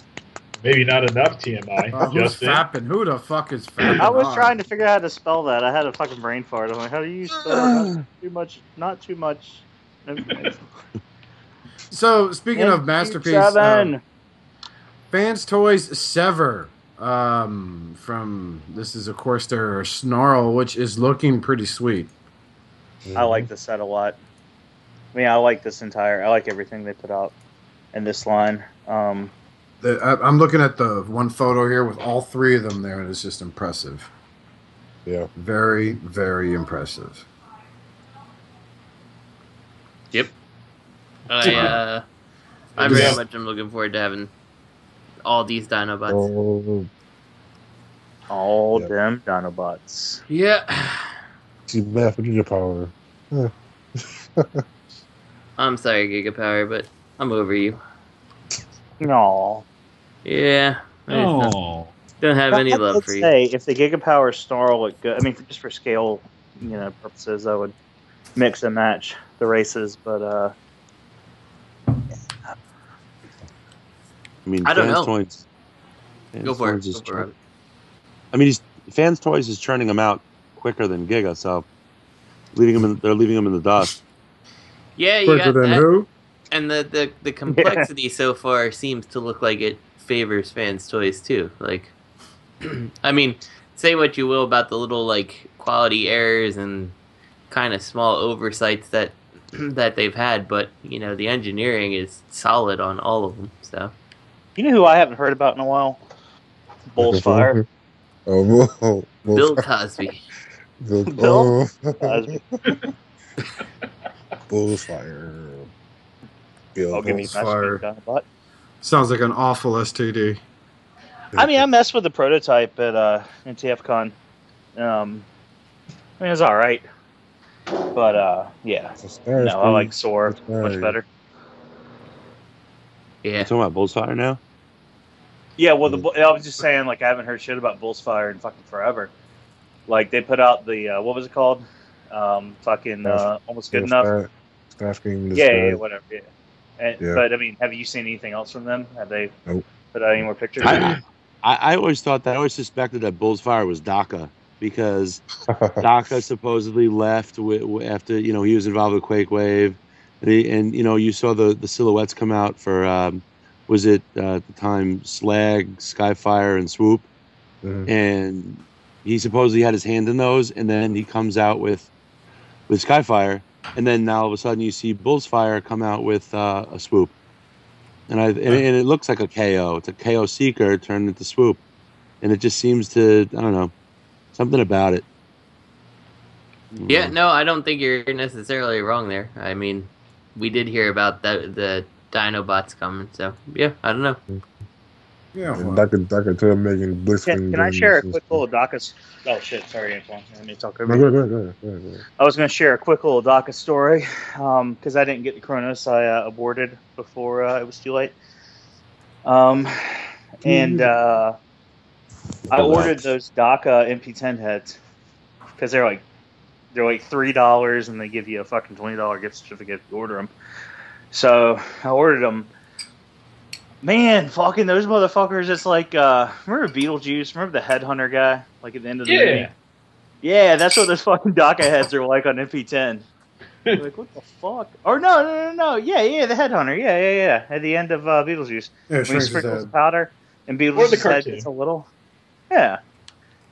Maybe not enough TMI. Who's fapping? Who the fuck is fapping? I was trying to figure out how to spell that. I had a fucking brain fart. I'm like, how do you spell not too much information? So, speaking of masterpiece, Fanstoys Sever. From this is of course their Snarl, which is looking pretty sweet. I like this set a lot. I mean, I like everything they put out in this line. I'm looking at the one photo here with all three of them there, and it's just impressive. Yeah. Very, very impressive. Yep. I'm very much looking forward to having all these Dinobots. All them Dinobots. Yeah. Too bad for Giga Power. I'm sorry, Giga Power, but I'm over you. No. Yeah. Don't have any love for you. If the Giga Power Snarl looked good, I mean, just for scale, purposes, I would mix and match the races, but I mean, I don't know. Go for it. I mean, Fanstoys is churning them out quicker than Giga, so they're leaving them in the dust. Yeah, you got that. Who? And the complexity so far seems to look like it favors Fanstoys too. Like, I mean, say what you will about the little like quality errors and kind of small oversights that they've had, but the engineering is solid on all of them. So, you know who I haven't heard about in a while? Bullsfire. Bill Cosby. Bill Cosby. Bullsfire. I'll give me Dinobot. Sounds like an awful STD. I mean, I messed with the prototype at NTFCon. I mean, it was all right. But yeah, no, I like Sora much better. Yeah. You're talking about Bullsfire now? Yeah, well, I was just saying, like, I haven't heard shit about Bullsfire in fucking forever. Like, they put out the, what was it called? Almost Good Enough. Yeah, whatever, yeah. But, I mean, have you seen anything else from them? Have they put out any more pictures? I always thought that, I always suspected that Bullsfire was DACA, because DACA supposedly left after, you know, he was involved with Quake Wave. And you know, you saw the silhouettes come out for, was it at the time Slag, Skyfire, and Swoop? Mm-hmm. And he supposedly had his hand in those, and then he comes out with Skyfire, and then now all of a sudden you see Bullsfire come out with a Swoop, and it looks like a KO. It's a KO Seeker turned into Swoop, and it just seems to, I don't know, something about it. Yeah, no, I don't think you're necessarily wrong there. I mean, we did hear about the Dinobots coming, so yeah, I don't know. Yeah, well. Daka tell Megan Blitzwing. Can I share a quick little DACA? Oh shit, sorry, Antoine. Let me talk over. Go ahead. I was going to share a quick little DACA story because I didn't get the Kronos. I aborted before it was too late. And I ordered those DACA MP10 heads because they're like $3, and they give you a fucking $20 gift certificate if you order them. So I ordered them. Man, fucking those motherfuckers! It's like remember Beetlejuice? Remember the headhunter guy? Like at the end of the movie. Yeah, that's what those fucking DACA heads are like on MP10. You're like, what the fuck? Or no. Yeah, the headhunter. Yeah. At the end of Beetlejuice, when he sprinkles the powder and Beetlejuice's head gets a little. Yeah,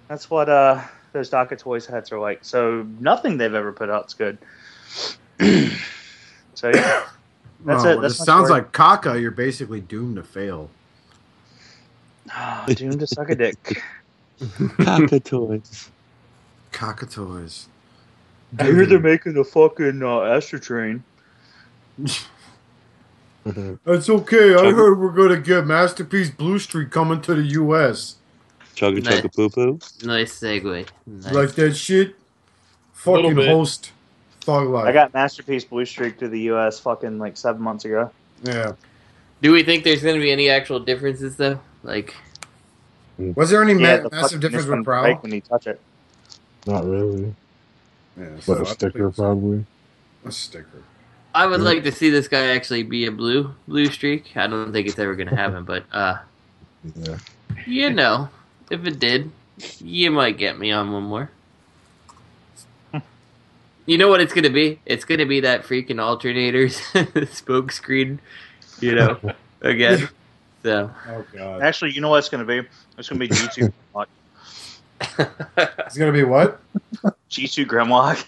that's what those DACA toys heads are like. So nothing they've ever put out's good. So yeah. That's it. That sounds like caca. You're basically doomed to fail. Doomed to suck a dick. Caca toys. Caca toys. I hear they're making a fucking Astro Train. That's okay. I heard we're gonna get Masterpiece Bluestreak coming to the U.S. Chugga chugga poo poo. Nice segue. Nice. Like that shit. Fucking host. I got Masterpiece Bluestreak to the U.S. fucking like 7 months ago. Yeah. Do we think there's going to be any actual differences though? Like, was there any massive difference with Prowl? When you touch it, not really. Yeah, but a sticker probably. A sticker. I would like to see this guy actually be a blue streak. I don't think it's ever going to happen, but yeah. You know, if it did, you might get me on one more. You know what it's going to be? It's going to be that freaking alternators spoke screen, you know, again. So. Oh, God. Actually, you know what it's going to be? It's going to be G2 Grimlock. It's going to be what? G2 Grimlock.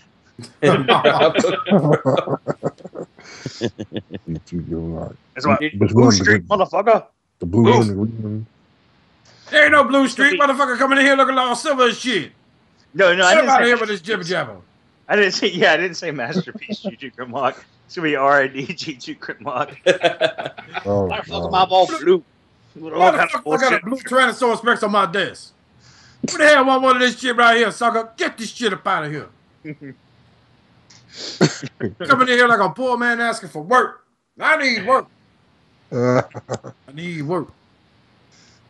It's what? Bluestreak, motherfucker. The blue one, the green one. There ain't no Bluestreak, motherfucker, coming in here looking all silver as shit. No, I didn't out of here with this jibber jabber. I didn't say Masterpiece G2 Grimlock. It's gonna be RID G2 Grimlock. Motherfucker, my ball blue. Why the fuck I got a blue Tyrannosaurus Rex on my desk? Who the hell want one of this shit right here, sucker? Get this shit up out of here. Coming in here like a poor man asking for work. I need work. I need work.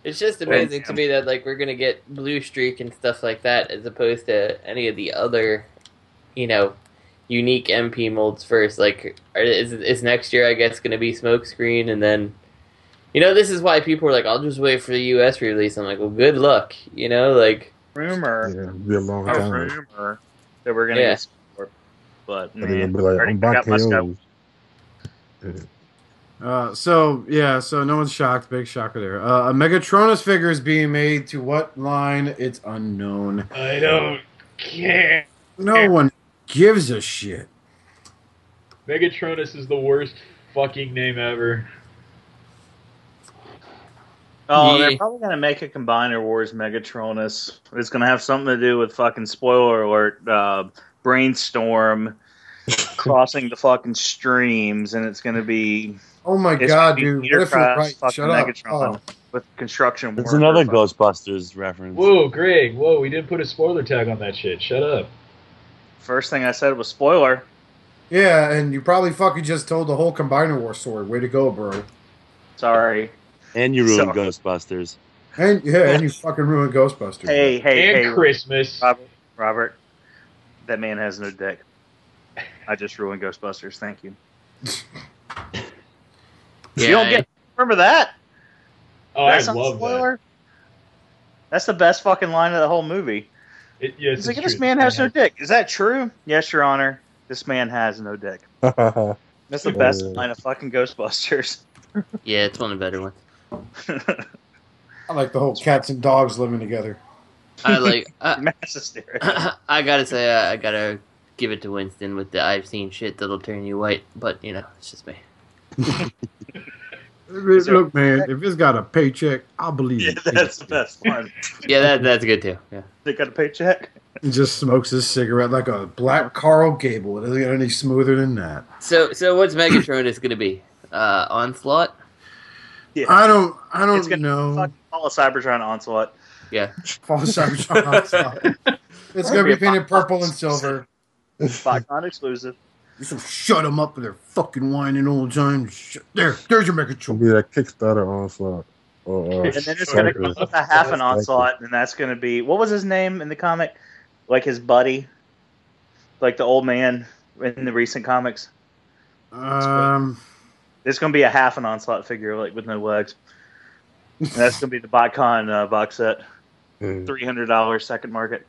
It's just amazing to me that like we're gonna get Bluestreak and stuff like that, as opposed to any of the other, you know, unique MP molds first. Like, is next year, I guess, going to be Smokescreen, and then, you know, this is why people are like, I'll just wait for the US release. I'm like, well, good luck, you know, like. Rumor. Yeah, it'll be a long time. Rumor that we're going to get support, but man, be like, I'm back so no one's shocked. Big shocker there. A Megatronus figure is being made. To what line? It's unknown. I don't care. No one gives a shit. Megatronus is the worst fucking name ever. Oh, they're probably going to make a Combiner Wars Megatronus. It's going to have something to do with fucking, spoiler alert, Brainstorm crossing the fucking streams, and it's going to be... Oh my god, dude. What if you're right? Shut up. With construction It's another Ghostbusters reference. Whoa, Greg. Whoa, we didn't put a spoiler tag on that shit. Shut up. First thing I said was spoiler. Yeah, and you probably fucking just told the whole Combiner War story. Way to go, bro. Sorry. And you ruined Ghostbusters. And you fucking ruined Ghostbusters. Hey, Christmas. Robert, that man has no dick. I just ruined Ghostbusters. Thank you. Yeah, You don't remember that? Oh, That's I not a love spoiler. That's the best fucking line of the whole movie. that. Yes, He's like, this man has no dick. Is that true? Yes, Your Honor. This man has no dick. That's the best line of fucking Ghostbusters. Yeah, it's one of the better ones. I like the whole cats and dogs living together. I like. Mass hysteria. I gotta say, I gotta give it to Winston with the "I've seen shit that'll turn you white," but it's just me. Look, man, if it's got a paycheck, I'll believe it. Yeah, that's the best one. Yeah, that's good too. Yeah. They got a paycheck. He just smokes his cigarette like a black Carl Gable. It doesn't get any smoother than that. So what's Megatronus gonna be? Onslaught? Yeah. I don't It's gonna know. fucking follow Cybertron Onslaught. Yeah. False Cybertron Onslaught. It's going to be painted purple and silver. Botcon exclusive. So shut them up with their fucking whining old time. There's your Megatron. It'll be that Kickstarter Onslaught. And then it's going to come with a half an Onslaught, and that's going to be... What was his name in the comic? Like his buddy? Like the old man in the recent comics? There's going to be a half an Onslaught figure like with no legs. And that's going to be the Botcon box set. $300 second market.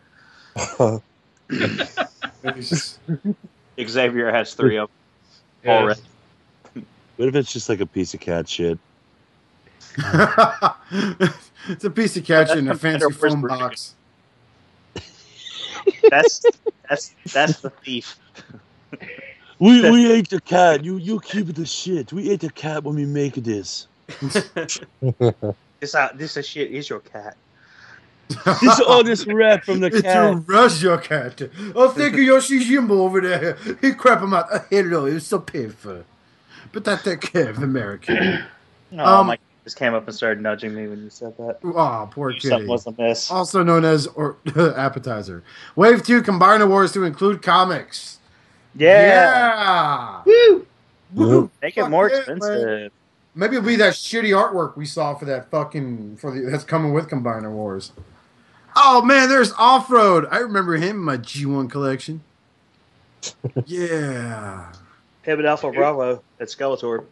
Xavier has 3 of them already. What if it's just like a piece of cat shit? It's a piece of cat shit in a fancy foam box. That's the thief. We ate the cat. You keep the shit. We ate the cat when we make this. This shit is your cat. This all this rat from the cat. It's your cat. Oh, thank you, Yoshi Jimbo over there. He crap him out. Hello, it was so painful. But I take care of American. Oh, my kid just came up and started nudging me when you said that. Oh, poor kitty. Something was amiss. Also known as appetizer. Wave 2 Combiner Wars to include comics. Yeah. Woo! Woo! Make it more expensive. Man. Maybe it'll be that shitty artwork we saw for that fucking that's coming with Combiner Wars. Oh man, there's Off-Road. I remember him in my G1 collection. Yeah. Pivot Alpha Bravo at Skeletor.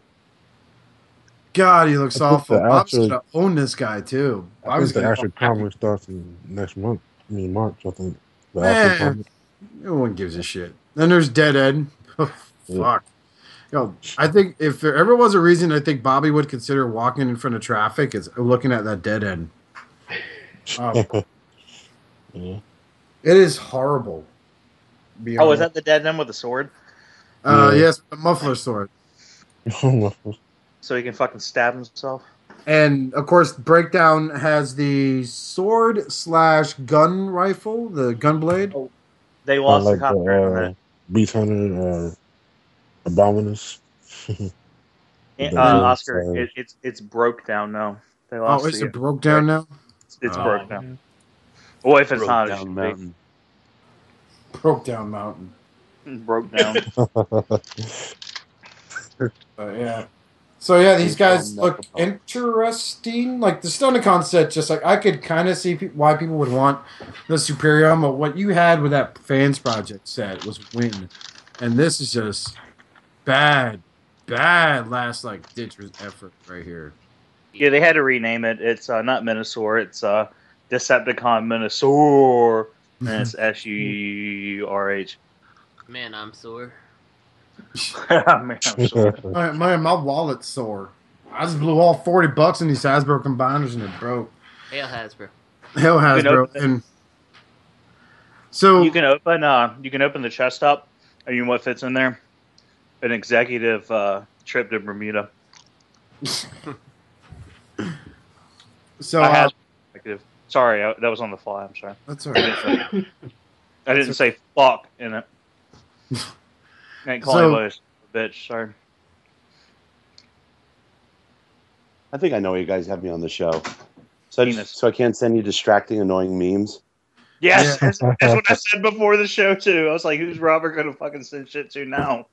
God, he looks awful. Bob's actual- gonna own this guy too. I think the actual comic starts in next month. I mean, March, I think. The Man, actual comic. no one gives a shit. Then there's Dead Ed. Oh, fuck. Yo, I think if there ever was a reason I think Bobby would consider walking in front of traffic, it's looking at that Dead End. Yeah. It is horrible. Oh, is that the dead end with the sword? Yes, the muffler sword. So he can fucking stab himself? And, of course, Breakdown has the sword/gun rifle, the gun blade. Oh, they lost like the copyright on that. Beast Hunter, Abominus. Oscar, it's broke down now. They lost It's broke down now? It's broke down. Well, if it's not, it should be. Mountain. Broke down mountain. Broke down. Yeah. So yeah, these guys look interesting. Like the Stonecon set, just like I could kind of see why people would want the Superior, but what you had with that Fansproject set was win, and this is just bad last like ditch effort right here. Yeah, they had to rename it. It's not Minosaur. It's Decepticon Minosaur, and it's SURH. Man, I'm sore. Man, I'm sorry. My wallet's sore. I just blew all $40 in these Hasbro combiners and it broke. Hail Hasbro. Hell Hasbro. And so you can open the chest up, and you know what fits in there? An executive trip to Bermuda. So sorry, that was on the fly. I'm sorry. That's all right. I didn't say fuck in it. I ain't calling anybody a bitch. Sorry. I think I know you guys have me on the show. So I can't send you distracting, annoying memes. Yes, that's what I said before the show too. I was like, "Who's Robert gonna fucking send shit to now?"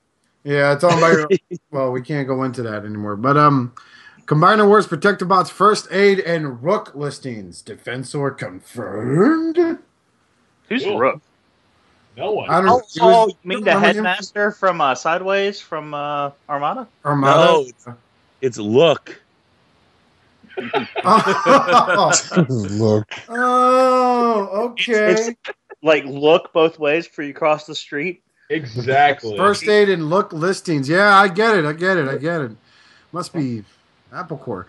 Yeah, it's all about. Well, we can't go into that anymore. But Combiner Wars, Protectobots, First Aid, and Rook listings. Defensor confirmed. Who's Rook? No one. I don't. Oh, you mean the headmaster from Sideways from Armada? Armada. No, it's Look. Look. Oh, okay. It's like look both ways before you cross the street. Exactly. First Aid and Look listings. Yeah, I get it. Must be Apple Core.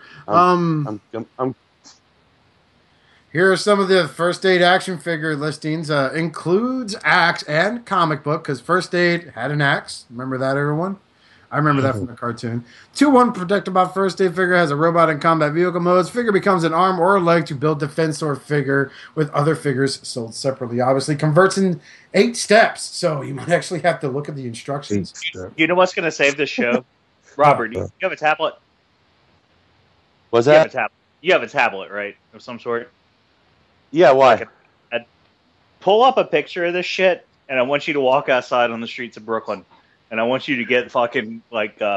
Here are some of the First Aid action figure listings. Includes axe and comic book, because First Aid had an axe. Remember that, everyone? I remember that from the cartoon. 2-1 Protectobot First Aid figure has a robot in combat vehicle modes. Figure becomes an arm or a leg to build Defensor figure with other figures sold separately. Obviously, converts in 8 steps, so you might actually have to look at the instructions. You know what's going to save this show? Robert, you have a tablet? What's that? You have a tablet, right? Of some sort? Yeah, why? Pull up a picture of this shit, and I want you to walk outside on the streets of Brooklyn. And I want you to get fucking,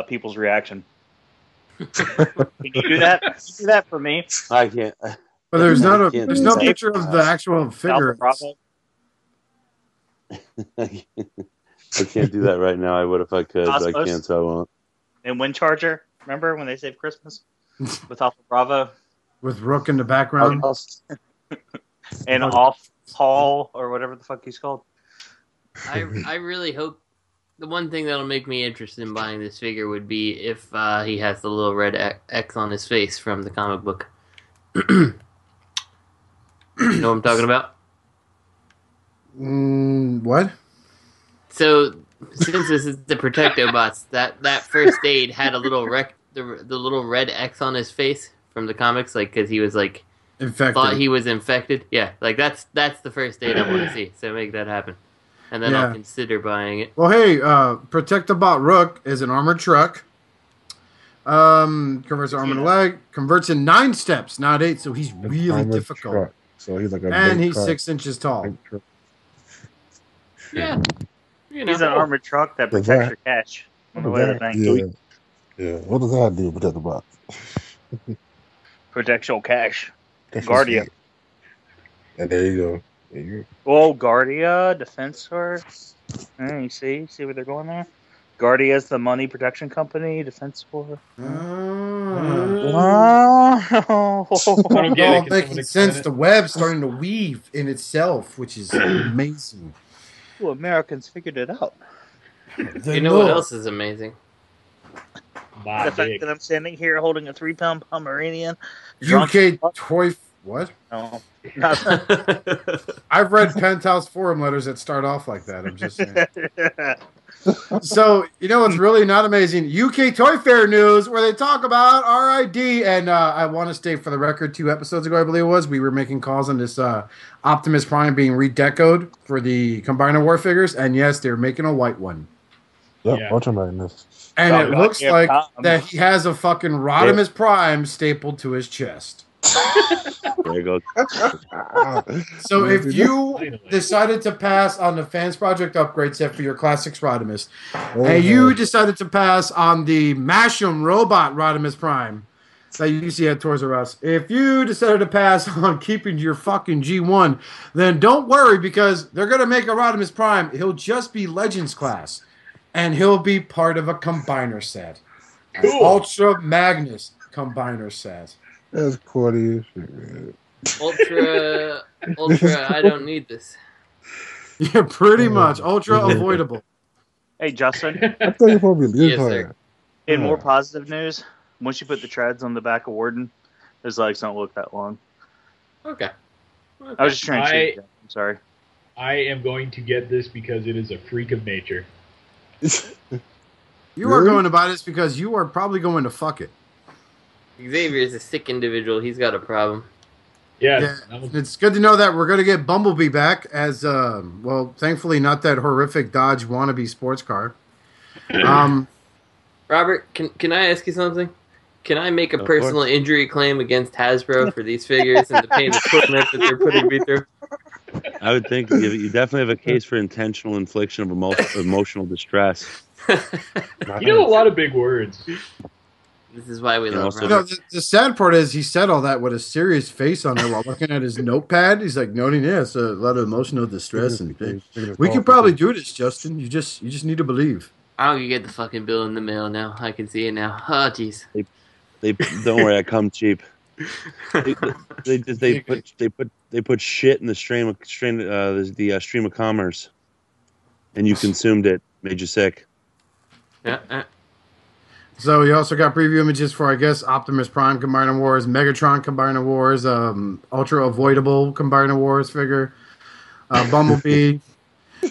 people's reaction. Can you do that? Can you do that for me? I can't. But there's no picture of the actual figure. I can't do that right now. I would if I could, but I can't, so I won't. And Wind Charger, remember when they saved Christmas? With Alpha Bravo? With Rook in the background. And Off Paul, or whatever the fuck he's called. I really hope. The one thing that'll make me interested in buying this figure would be if he has the little red X on his face from the comic book. You know what I'm talking about? What? So, since this is the Protectobots, that First Aid had a little the little red X on his face from the comics, because he was infected. Thought he was infected. Yeah, that's the First Aid I want to see. So make that happen. And then I'll consider buying it. Well, hey, Protectobot Rook is an armored truck. Converts arm and leg. Converts in 9 steps, not 8, so he's really difficult. Truck. So he's like he's 6 inches tall. Yeah. He's an armored truck that protects your cash. On the way to the bank. Yeah. What does that do, Protectobot? Protects your cash. Guardia. And there you go. Well, Guardia, Defensor. You see where they're going there? Guardia is the money protection company. Defensor. All making sense. The web's starting to weave in itself, which is amazing. Well, Americans figured it out. You know what else is amazing? The fact that I'm standing here holding a 3-pound Pomeranian. UK toy. What? No. I've read Penthouse forum letters that start off like that. I'm just saying. So, you know what's really not amazing? UK Toy Fair news where they talk about RID. And I want to state for the record, 2 episodes ago, I believe it was, we were making calls on this Optimus Prime being redecoed for the Combiner War figures. And yes, they're making a white one. Yep, Ultra Magnus. And it looks like that he has a fucking Rodimus Prime stapled to his chest. There you go. So if you decided to pass on the Fansproject upgrade set for your Classics Rodimus, and you decided to pass on the Mash'em Robot Rodimus Prime that you see at Toys R Us, if you decided to pass on keeping your fucking G1, then don't worry, because they're going to make a Rodimus Prime. He'll just be Legends class, and he'll be part of a Combiner set. Cool. Ultra Magnus Combiner set. That's corny as shit, man. Ultra, I don't need this. Yeah, pretty much. Ultra avoidable. Hey, Justin. I thought you were probably Yes, sir. In more positive news, once you put the treads on the back of Warden, his legs don't look that long. Okay. I was just trying to cheat. I'm sorry. I am going to get this because it is a freak of nature. You are going to buy this because you are probably going to fuck it. Xavier is a sick individual. He's got a problem. Yes. Yeah, it's good to know that we're going to get Bumblebee back as, well, thankfully not that horrific Dodge wannabe sports car. Robert, can I ask you something? Can I make a personal injury claim against Hasbro for these figures and the pain of equipment that they're putting me through? I would think you definitely have a case for intentional infliction of emotional distress. You know a lot of big words. This is why we love You know, the sad part is he said all that with a serious face on there while looking at his notepad. He's like noting, it's a lot of emotional distress and things. We could probably do this, Justin. You just need to believe. Oh, you get the fucking bill in the mail now. I can see it now. Oh, jeez. They don't worry, I come cheap. They put shit in the stream of commerce, and you consumed it, made you sick. Yeah. So we also got preview images for, I guess, Optimus Prime Combiner Wars, Megatron Combiner Wars, Ultra Avoidable Combiner Wars figure, Bumblebee.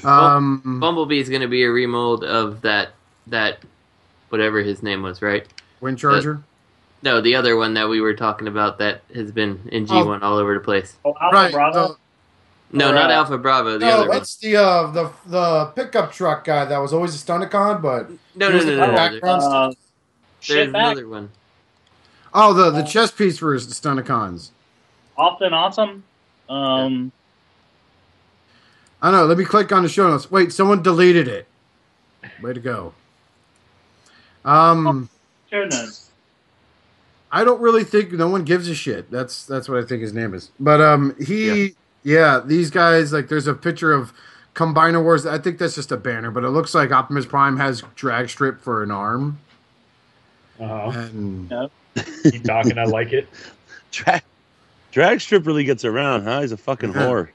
Bumblebee is going to be a remold of that whatever his name was, right? Wind Charger? No, the other one that we were talking about that has been in G1 all over the place. Oh, Alpha Bravo? No, not Alpha Bravo. The other one. It's the pickup truck guy that was always a Stunticon, but no. There's another one. Oh, the chess piece for Stunticons. Often Awesome. I don't know. Let me click on the show notes. Wait, someone deleted it. Way to go. Show notes. I don't really think no one gives a shit. That's what I think his name is. But these guys, like, there's a picture of Combiner Wars. I think that's just a banner, but it looks like Optimus Prime has drag strip for an arm. And keep talking. I like it. Drag strip really gets around, huh? He's a fucking whore.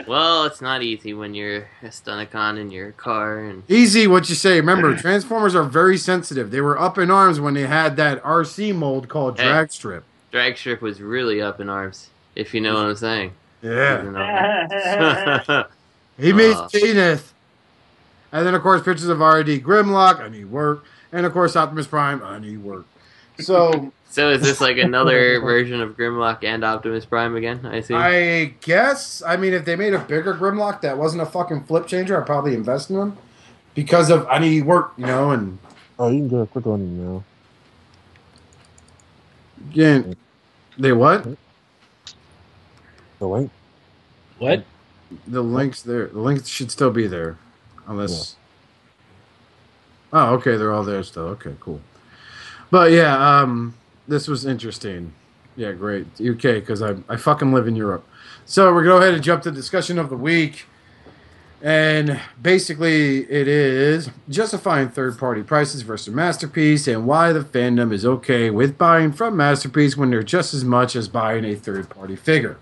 Well, it's not easy when you're a Stunticon in your car. And easy what you say. Remember, Transformers are very sensitive. They were up in arms when they had that RC mold called drag strip. Drag strip was really up in arms, if you know what I'm saying. Yeah. He meets Zenith. And then, of course, pictures of R.I.D. Grimlock. I need work. And, of course, Optimus Prime. I need work. So is this like another version of Grimlock and Optimus Prime again, I see? I guess. I mean, if they made a bigger Grimlock that wasn't a fucking flip changer, I'd probably invest in them. Because of, I need work, and... Oh, you can go quick on him now. Again, they what? The link? What? The link's there. The link should still be there. Unless... Yeah. Oh, okay, they're all there still. Okay, cool. But yeah, this was interesting. Yeah, great. UK, because I fucking live in Europe. So we're going to go ahead and jump to the discussion of the week. And basically it is justifying third-party prices versus Masterpiece and why the fandom is okay with buying from Masterpiece when they're just as much as buying a third-party figure.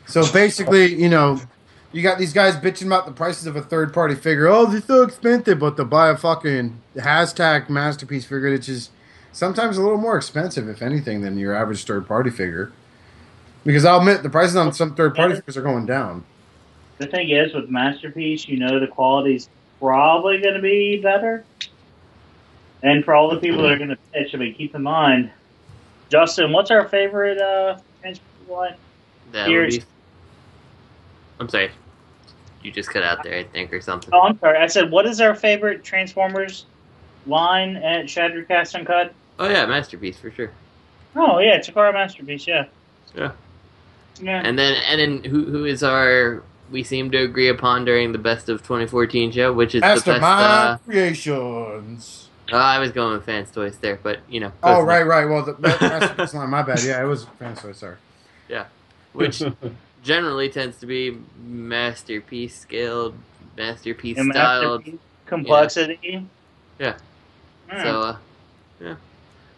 So basically, you got these guys bitching about the prices of a third-party figure. Oh, they're so expensive, but to buy a fucking hashtag Masterpiece figure, which is sometimes a little more expensive, if anything, than your average third-party figure. Because I'll admit, the prices on some third-party figures are going down. The thing is, with Masterpiece, the quality's probably going to be better. And for all the people that are going to pitch, keep in mind, Justin, what's our favorite line? I'm sorry. You just cut out there, I think, or something. Oh, I'm sorry. I said, what is our favorite Transformers line at Shattercast Uncut? Oh, yeah, Masterpiece, for sure. Oh, yeah, Takara Masterpiece, yeah. Yeah. And then who is our... We seem to agree upon during the Best of 2014 show, which is the best... Creations. I was going with Fanstoys there, but, Oh, right. Well, the Masterpiece line, my bad. Yeah, it was Fanstoys, sorry. Yeah. Which... generally tends to be Masterpiece scaled, Masterpiece styled. Masterpiece complexity. Yeah. So, yeah.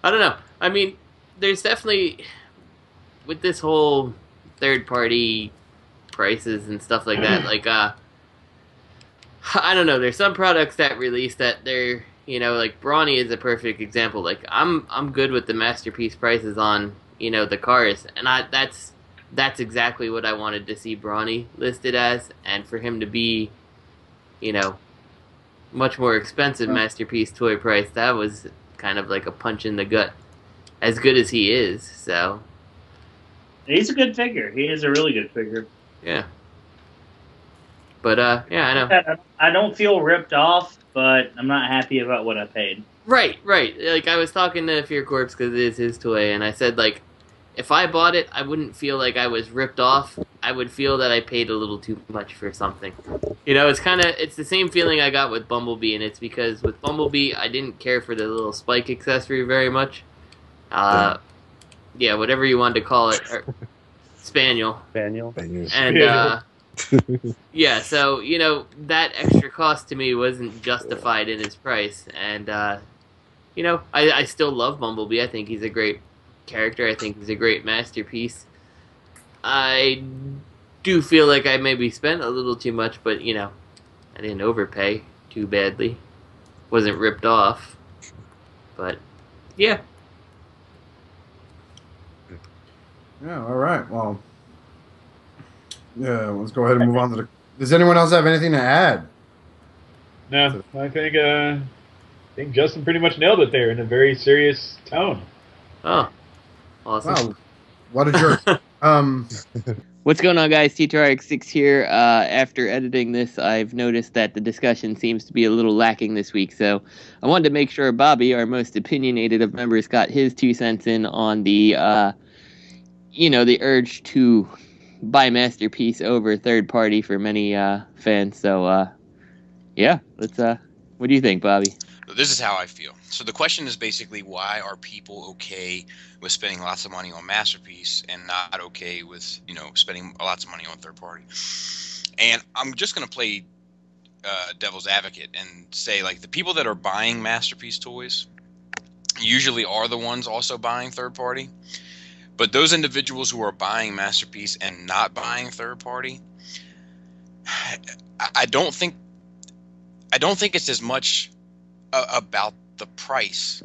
I don't know. I mean, there's definitely, with this whole third-party prices and stuff like that, I don't know, there's some products that release that they're, like Brawny is a perfect example. Like, I'm good with the Masterpiece prices on, the cars, and that's exactly what I wanted to see Brawny listed as, and for him to be, much more expensive Masterpiece toy price, that was kind of like a punch in the gut. As good as he is, so. He's a good figure. He is a really good figure. Yeah. But yeah, I know. I don't feel ripped off, but I'm not happy about what I paid. Right. Like, I was talking to Fear Corpse because it is his toy, and I said, like, if I bought it, I wouldn't feel like I was ripped off. I would feel that I paid a little too much for something. You know, it's the same feeling I got with Bumblebee, and it's because with Bumblebee, I didn't care for the little spike accessory very much. Yeah, whatever you wanted to call it. Spaniel. And, yeah, so, you know, that extra cost to me wasn't justified in its price. And, you know, I still love Bumblebee. I think he's a great character. I think he's a great masterpiece. I do feel like I maybe spent a little too much, but, you know, I didn't overpay too badly. Wasn't ripped off. But, yeah. Yeah, all right. Well, yeah, let's go ahead and move on to the... Does anyone else have anything to add? No, I think Justin pretty much nailed it there in a very serious tone. Oh, awesome. Wow, what a jerk. What's going on, guys? T2RX6 here. After editing this, I've noticed that the discussion seems to be a little lacking this week, so I wanted to make sure Bobby, our most opinionated of members, got his 2 cents in on the, you know, the urge to buy Masterpiece over third party for many fans. So, yeah, let's. What do you think, Bobby? This is how I feel. So the question is basically, why are people okay with spending lots of money on Masterpiece and not okay with, you know, spending lots of money on third party? And I'm just going to play devil's advocate and say, like, the people that are buying Masterpiece toys usually are the ones also buying third party. But those individuals who are buying Masterpiece and not buying third party, I don't think it's as much about the price.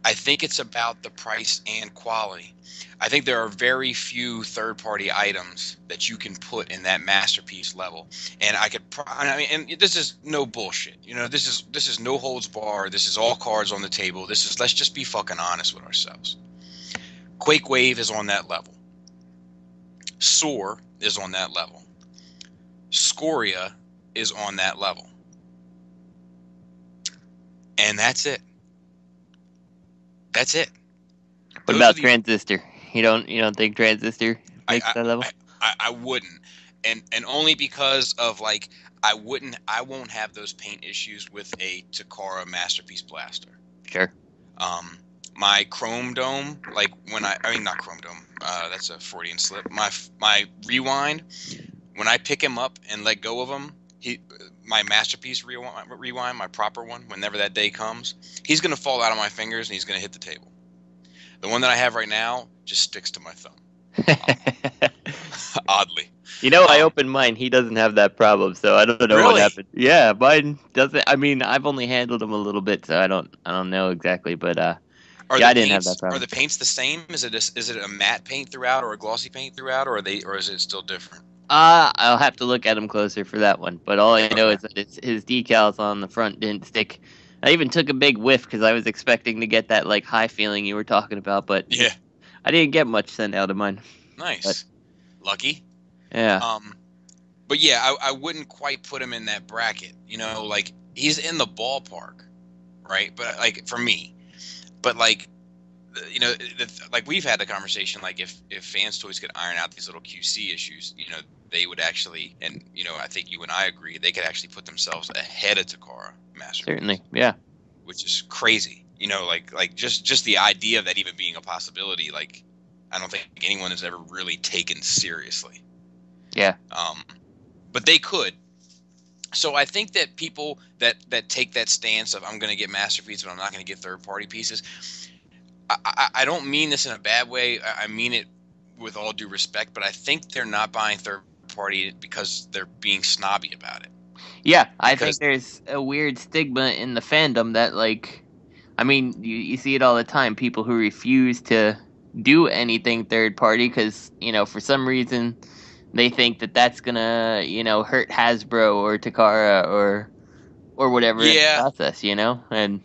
I think it's about the price and quality. I think there are very few third-party items that you can put in that Masterpiece level, and and this is no bullshit. You know, this is no holds barred. This is all cards on the table. Let's just be fucking honest with ourselves. Quake Wave is on that level. Soar is on that level. Scoria is on that level. And that's it. That's it. What about Transistor? You don't think Transistor makes that level? I wouldn't. And only because of, like, I won't have those paint issues with a Takara Masterpiece Blaster. Sure. My Chrome Dome, like not Chrome Dome, that's a Freudian slip. My Rewind, when I pick him up and let go of him, my Masterpiece Rewind, my proper one, whenever that day comes, he's going to fall out of my fingers and he's going to hit the table. The one that I have right now just sticks to my thumb. Oddly. You know, I opened mine. He doesn't have that problem, so I don't know what happened. Yeah, mine doesn't. I mean, I've only handled him a little bit, so I don't know exactly, but I didn't have that problem. Are the paints the same? Is it a matte paint throughout or a glossy paint throughout, or is it still different? I'll have to look at him closer for that one. But all I know is that his decals on the front didn't stick. I even took a big whiff because I was expecting to get that, like, high feeling you were talking about, but yeah, I didn't get much sent out of mine. Nice, lucky. Yeah. But yeah, I wouldn't quite put him in that bracket. You know, like, he's in the ballpark, right? But, like, for me. But, like, you know, like, we've had the conversation, like, if Fanstoys could iron out these little QC issues, you know, they would actually, and, you know, I think you and I agree, they could actually put themselves ahead of Takara Masterpiece. Certainly, yeah. Which is crazy. You know, like just the idea of that even being a possibility, like, I don't think anyone has ever really taken seriously. Yeah. But they could. So I think that people that take that stance of, I'm going to get Masterpiece, but I'm not going to get third-party pieces, I don't mean this in a bad way. I mean it with all due respect, but I think they're not buying third-party because they're being snobby about it. Yeah, I think there's a weird stigma in the fandom that, like, I mean, you see it all the time, people who refuse to do anything third-party because, you know, for some reason they think that that's going to, you know, hurt Hasbro or Takara or whatever in the process, you know? And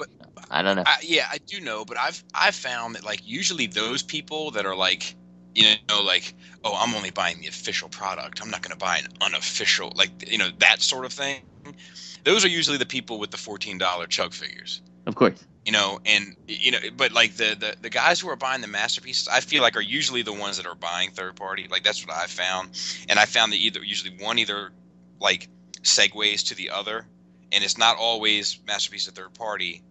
I don't know. I do know, but I've found that, like, usually those people that are, like, You know, like, oh, I'm only buying the official product. I'm not going to buy an unofficial, like, you know, that sort of thing. Those are usually the people with the $14 chug figures. Of course. You know, and, you know, but like the guys who are buying the masterpieces, I feel like are usually the ones that are buying third party. Like, that's what I found. And I found that usually one like segues to the other, and it's not always masterpiece to third party.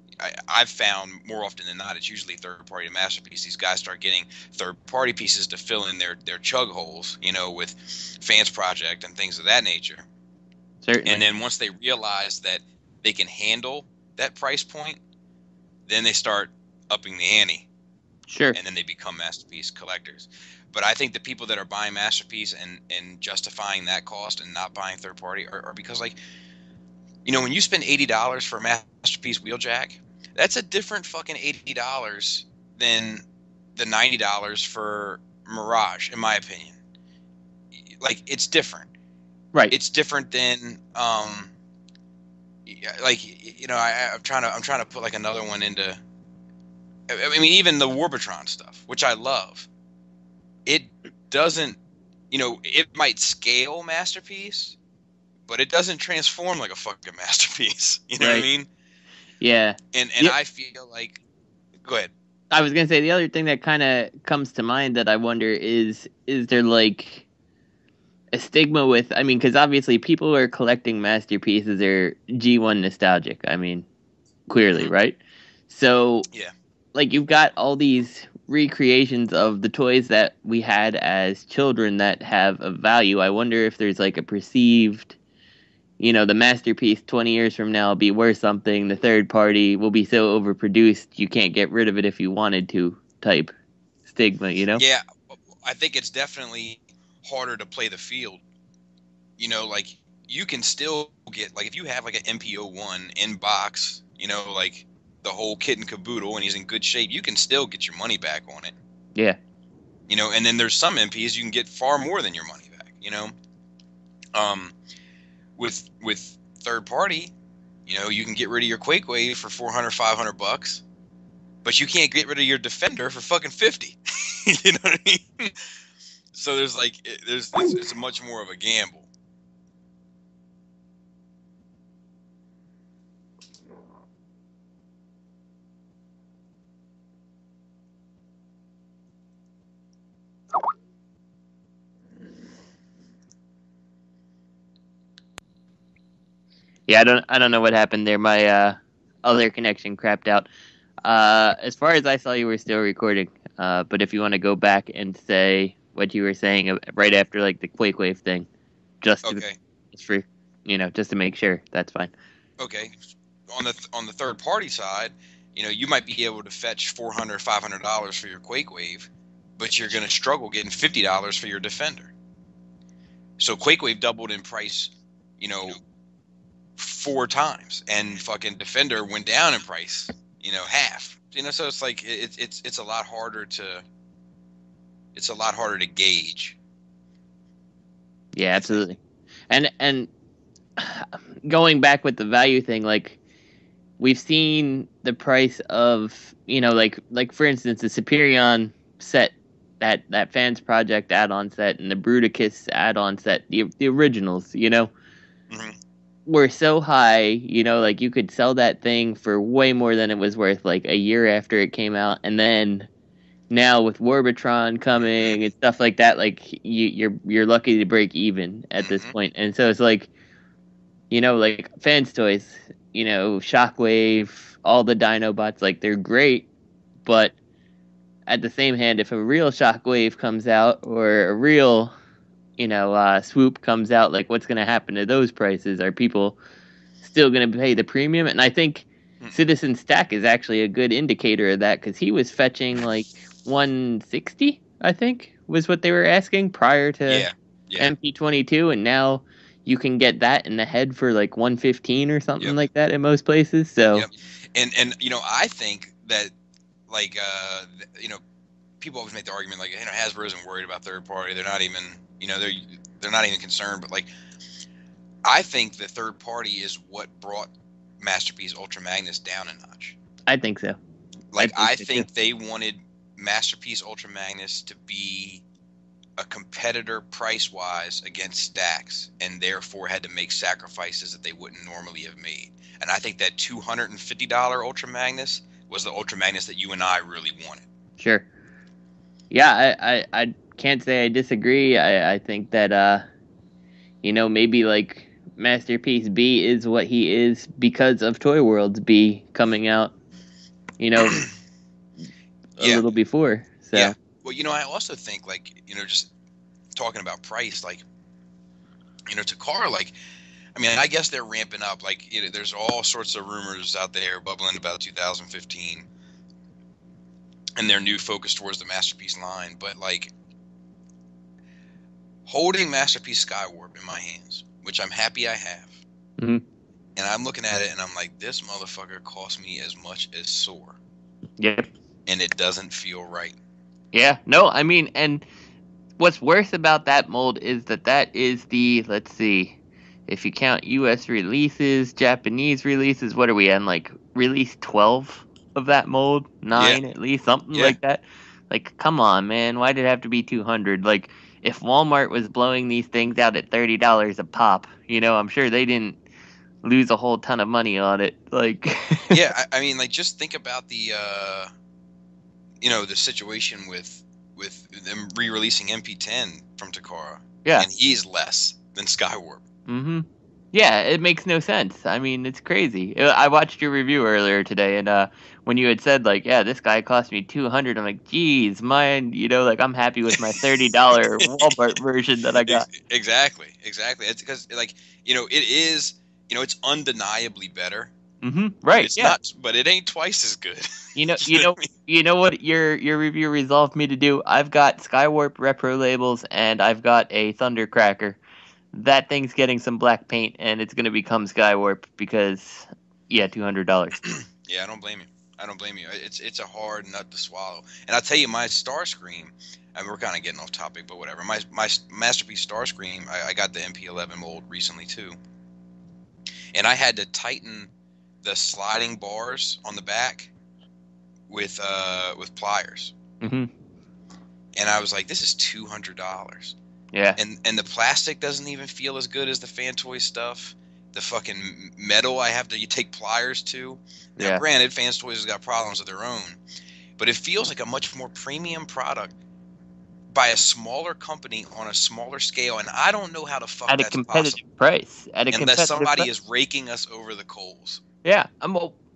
I've found more often than not, it's usually third party to masterpiece. These guys start getting third party pieces to fill in their chug holes, you know, with Fansproject and things of that nature. Certainly. And then once they realize that they can handle that price point, then they start upping the ante. Sure. And then they become masterpiece collectors. But I think the people that are buying masterpiece and justifying that cost and not buying third party are because, like, you know, when you spend $80 for a masterpiece Wheeljack, that's a different fucking $80 than the $90 for Mirage, in my opinion. Like, it's different. Right. It's different than like, you know, I'm trying to put like another one into. I mean, even the Warbitron stuff, which I love, it doesn't, you know, it might scale masterpiece, but it doesn't transform like a fucking masterpiece. You know what I mean? Yeah. And I feel like, go ahead. I was gonna say the other thing that kind of comes to mind that I wonder is there like a stigma with, I mean, because obviously people who are collecting masterpieces are G1 nostalgic. I mean, clearly, right? So, yeah, like, you've got all these recreations of the toys that we had as children that have a value. I wonder if there's like a perceived, you know, the masterpiece 20 years from now will be worth something. The third party will be so overproduced you can't get rid of it if you wanted to type stigma, you know? Yeah, I think it's definitely harder to play the field. You know, like, you can still get, like, if you have like an MPO1 in box, you know, like the whole kit and caboodle, and he's in good shape, you can still get your money back on it. Yeah. You know, and then there's some MPs you can get far more than your money back, you know? With third party, you know, you can get rid of your Quake Wave for $400-$500, but you can't get rid of your Defender for fucking $50. You know what I mean? So there's like, it's much more of a gamble. Yeah, I don't know what happened there. My other connection crapped out. As far as I saw, you were still recording. But if you want to go back and say what you were saying right after like the Quake Wave thing, just for, you know, just to make sure, that's fine. Okay, on the third party side, you know, you might be able to fetch $400-$500 for your Quake Wave, but you're gonna struggle getting $50 for your Defender. So Quake Wave doubled in price, you know, 4 times, and fucking Defender went down in price, you know, half. You know, so it's like it's a lot harder to gauge. Yeah, absolutely. And going back with the value thing, like, we've seen the price of, you know, like for instance, the Superion set, that Fansproject add-on set, and the Bruticus add-on set, the originals, you know, were so high, you know, like, you could sell that thing for way more than it was worth, like, a year after it came out. And then now with Warbitron coming and stuff like that, like, you're lucky to break even at this point. And so it's like, you know, like, Fanstoys, you know, Shockwave, all the Dinobots, like, they're great, but at the same hand, if a real Shockwave comes out, or a real, you know, Swoop comes out, like, what's going to happen to those prices? Are people still going to pay the premium? And I think Citizen Stack is actually a good indicator of that, because he was fetching like $160, I think, was what they were asking prior to MP22, and now you can get that in the head for like $115 or something like that in most places. So, and you know, I think that, like, you know, people always make the argument, like, you know, Hasbro isn't worried about third party. They're not even, you know, they're not even concerned. But, like, I think the third party is what brought Masterpiece Ultra Magnus down a notch. I think so. Like, I think they wanted Masterpiece Ultra Magnus to be a competitor price-wise against stacks, and therefore had to make sacrifices that they wouldn't normally have made. And I think that $250 Ultra Magnus was the Ultra Magnus that you and I really wanted. Sure. Yeah, I can't say I disagree. I think that, maybe like Masterpiece B is what he is because of Toy Worlds B coming out, a little before. So. Yeah. Well, I also think, like, just talking about price, like, Takara, like, I mean, I guess they're ramping up. Like, there's all sorts of rumors out there bubbling about 2015 and their new focus towards the Masterpiece line. But, like, holding Masterpiece Skywarp in my hands, which I'm happy I have, and I'm looking at it and I'm like, this motherfucker cost me as much as Soar. Yep. And it doesn't feel right. Yeah, no, I mean, and what's worse about that mold is that is the, let's see, if you count U.S. releases, Japanese releases, what are we on, like, release 12 of that mold? 9 at least, something like that? Like, come on, man, why did it have to be 200? Like, if Walmart was blowing these things out at $30 a pop, I'm sure they didn't lose a whole ton of money on it. Like, yeah, I mean, like, just think about the, the situation with them re-releasing MP10 from Takara. Yeah. And he's less than Skywarp. Mm-hmm. Yeah, it makes no sense. I mean, it's crazy. I watched your review earlier today, and when you had said, like, yeah, this guy cost me $200, I'm like, geez, mine, like, I'm happy with my $30 Walmart version that I got. Exactly. It's because, like, it is, it's undeniably better. Mm-hmm. Right. It's not, but it ain't twice as good. You know what your review resolved me to do? I've got Skywarp Repro-Labels and I've got a Thundercracker. That thing's getting some black paint and it's going to become Skywarp because, $200. Yeah, I don't blame you. It's a hard nut to swallow. And I'll tell you, my Starscream, and we're kind of getting off topic, but whatever. My Masterpiece Starscream, I got the MP11 mold recently too, and I had to tighten the sliding bars on the back with pliers. Mm-hmm. And I was like, this is $200. Yeah. And the plastic doesn't even feel as good as the Fantoy stuff. The fucking metal I have to take pliers to. Now, granted, Fanstoys has got problems of their own, but it feels like a much more premium product by a smaller company on a smaller scale, and I don't know how the fuck at that's a competitive possible. Price. Unless somebody is raking us over the coals. Yeah,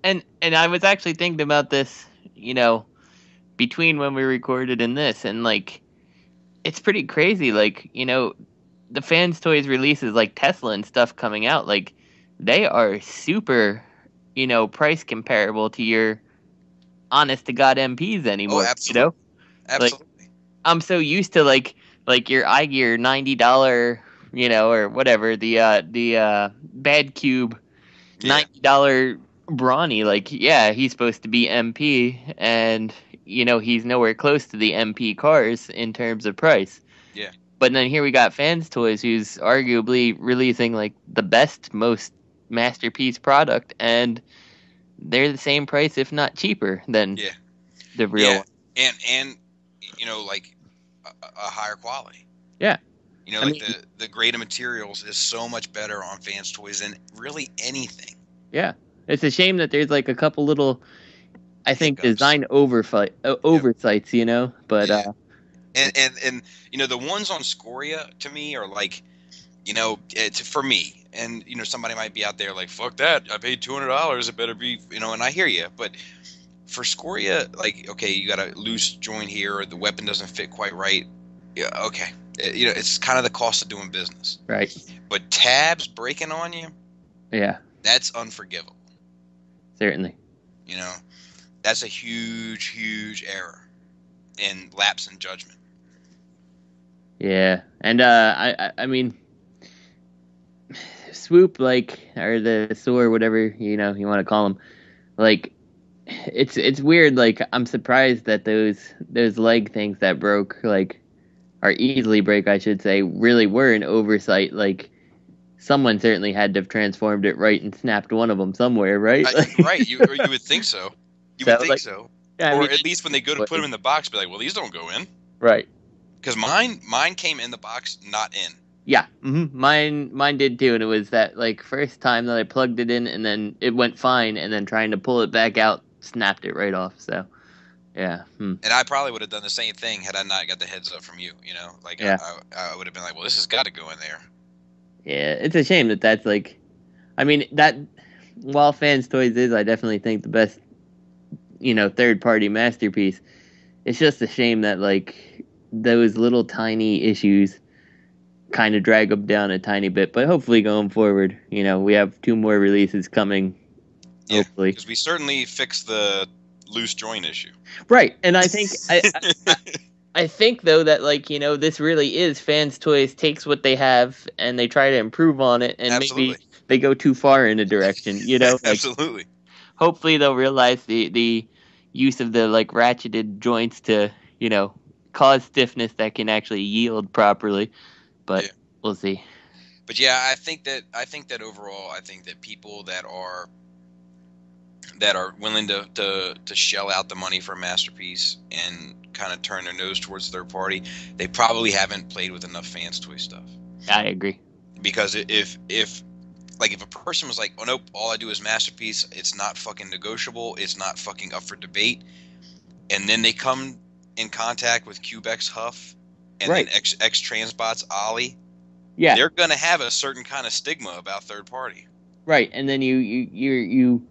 and I was actually thinking about this, between when we recorded and this, and like, it's pretty crazy. Like, the Fanstoys releases, like Tesla and stuff coming out, like, they are super, price comparable to your honest to God MPs anymore. Oh, absolutely. Absolutely. Like, I'm so used to like your iGear $90, or whatever, the Badcube $90 Brawny, like, he's supposed to be MP, and he's nowhere close to the MP cars in terms of price. Yeah. But then here we got Fanstoys, who's arguably releasing like the best, most Masterpiece product, and they're the same price, if not cheaper, than the real one. And like a higher quality. Yeah. The grade of materials is so much better on Fanstoys than really anything. Yeah. It's a shame that there's like a couple little, I think, design oversights, but and the ones on Scoria to me are like, it's for me. And somebody might be out there like, fuck that, I paid $200, it better be, and I hear you, but for Scoria, like, okay, you got a loose joint here, or the weapon doesn't fit quite right. Yeah, okay. It's kind of the cost of doing business. Right. But tabs breaking on you, that's unforgivable. Certainly. That's a huge, huge error and lapse in judgment. Yeah. And I mean, Swoop, like, or the Soar, whatever, you want to call them, like, it's weird. Like, I'm surprised that those leg things that broke, like, or easily break, I should say, really were an oversight. Like, someone certainly had to have transformed it right and snapped one of them somewhere, right? Right. You would think so. You would think so. Yeah, or at least when they go to put them in the box, be like, well, these don't go in. Right. Because mine came in the box, not in. Yeah, mine did too, and it was that like first time that I plugged it in, and then it went fine, and then trying to pull it back out, snapped it right off. So, yeah. And I probably would have done the same thing had I not got the heads up from you. You know, like Yeah. I would have been like, well, this has got to go in there. Yeah, it's a shame that that's like, I mean that while Fanstoys is, I definitely think the best, third party masterpiece. It's just a shame that like those little tiny issues kind of drag them down a tiny bit, but hopefully going forward, we have 2 more releases coming. Yeah, hopefully, because we certainly fixed the loose joint issue. Right, and I think I think though that like this really is Fanstoys takes what they have and they try to improve on it, and Absolutely. maybe they go too far in a direction. Like, Absolutely. hopefully they'll realize the use of the like ratcheted joints to cause stiffness that can actually yield properly. But we'll see. But yeah, I think that overall, I think that people that are willing to shell out the money for a masterpiece and kind of turn their nose towards third party, they probably haven't played with enough Fanstoys stuff. I agree. Because if a person was like, oh nope, all I do is masterpiece, it's not fucking negotiable, it's not fucking up for debate, and then they come in contact with CubeX Huff and then X Transbots Ollie, they're gonna have a certain kind of stigma about third party. Right, and then you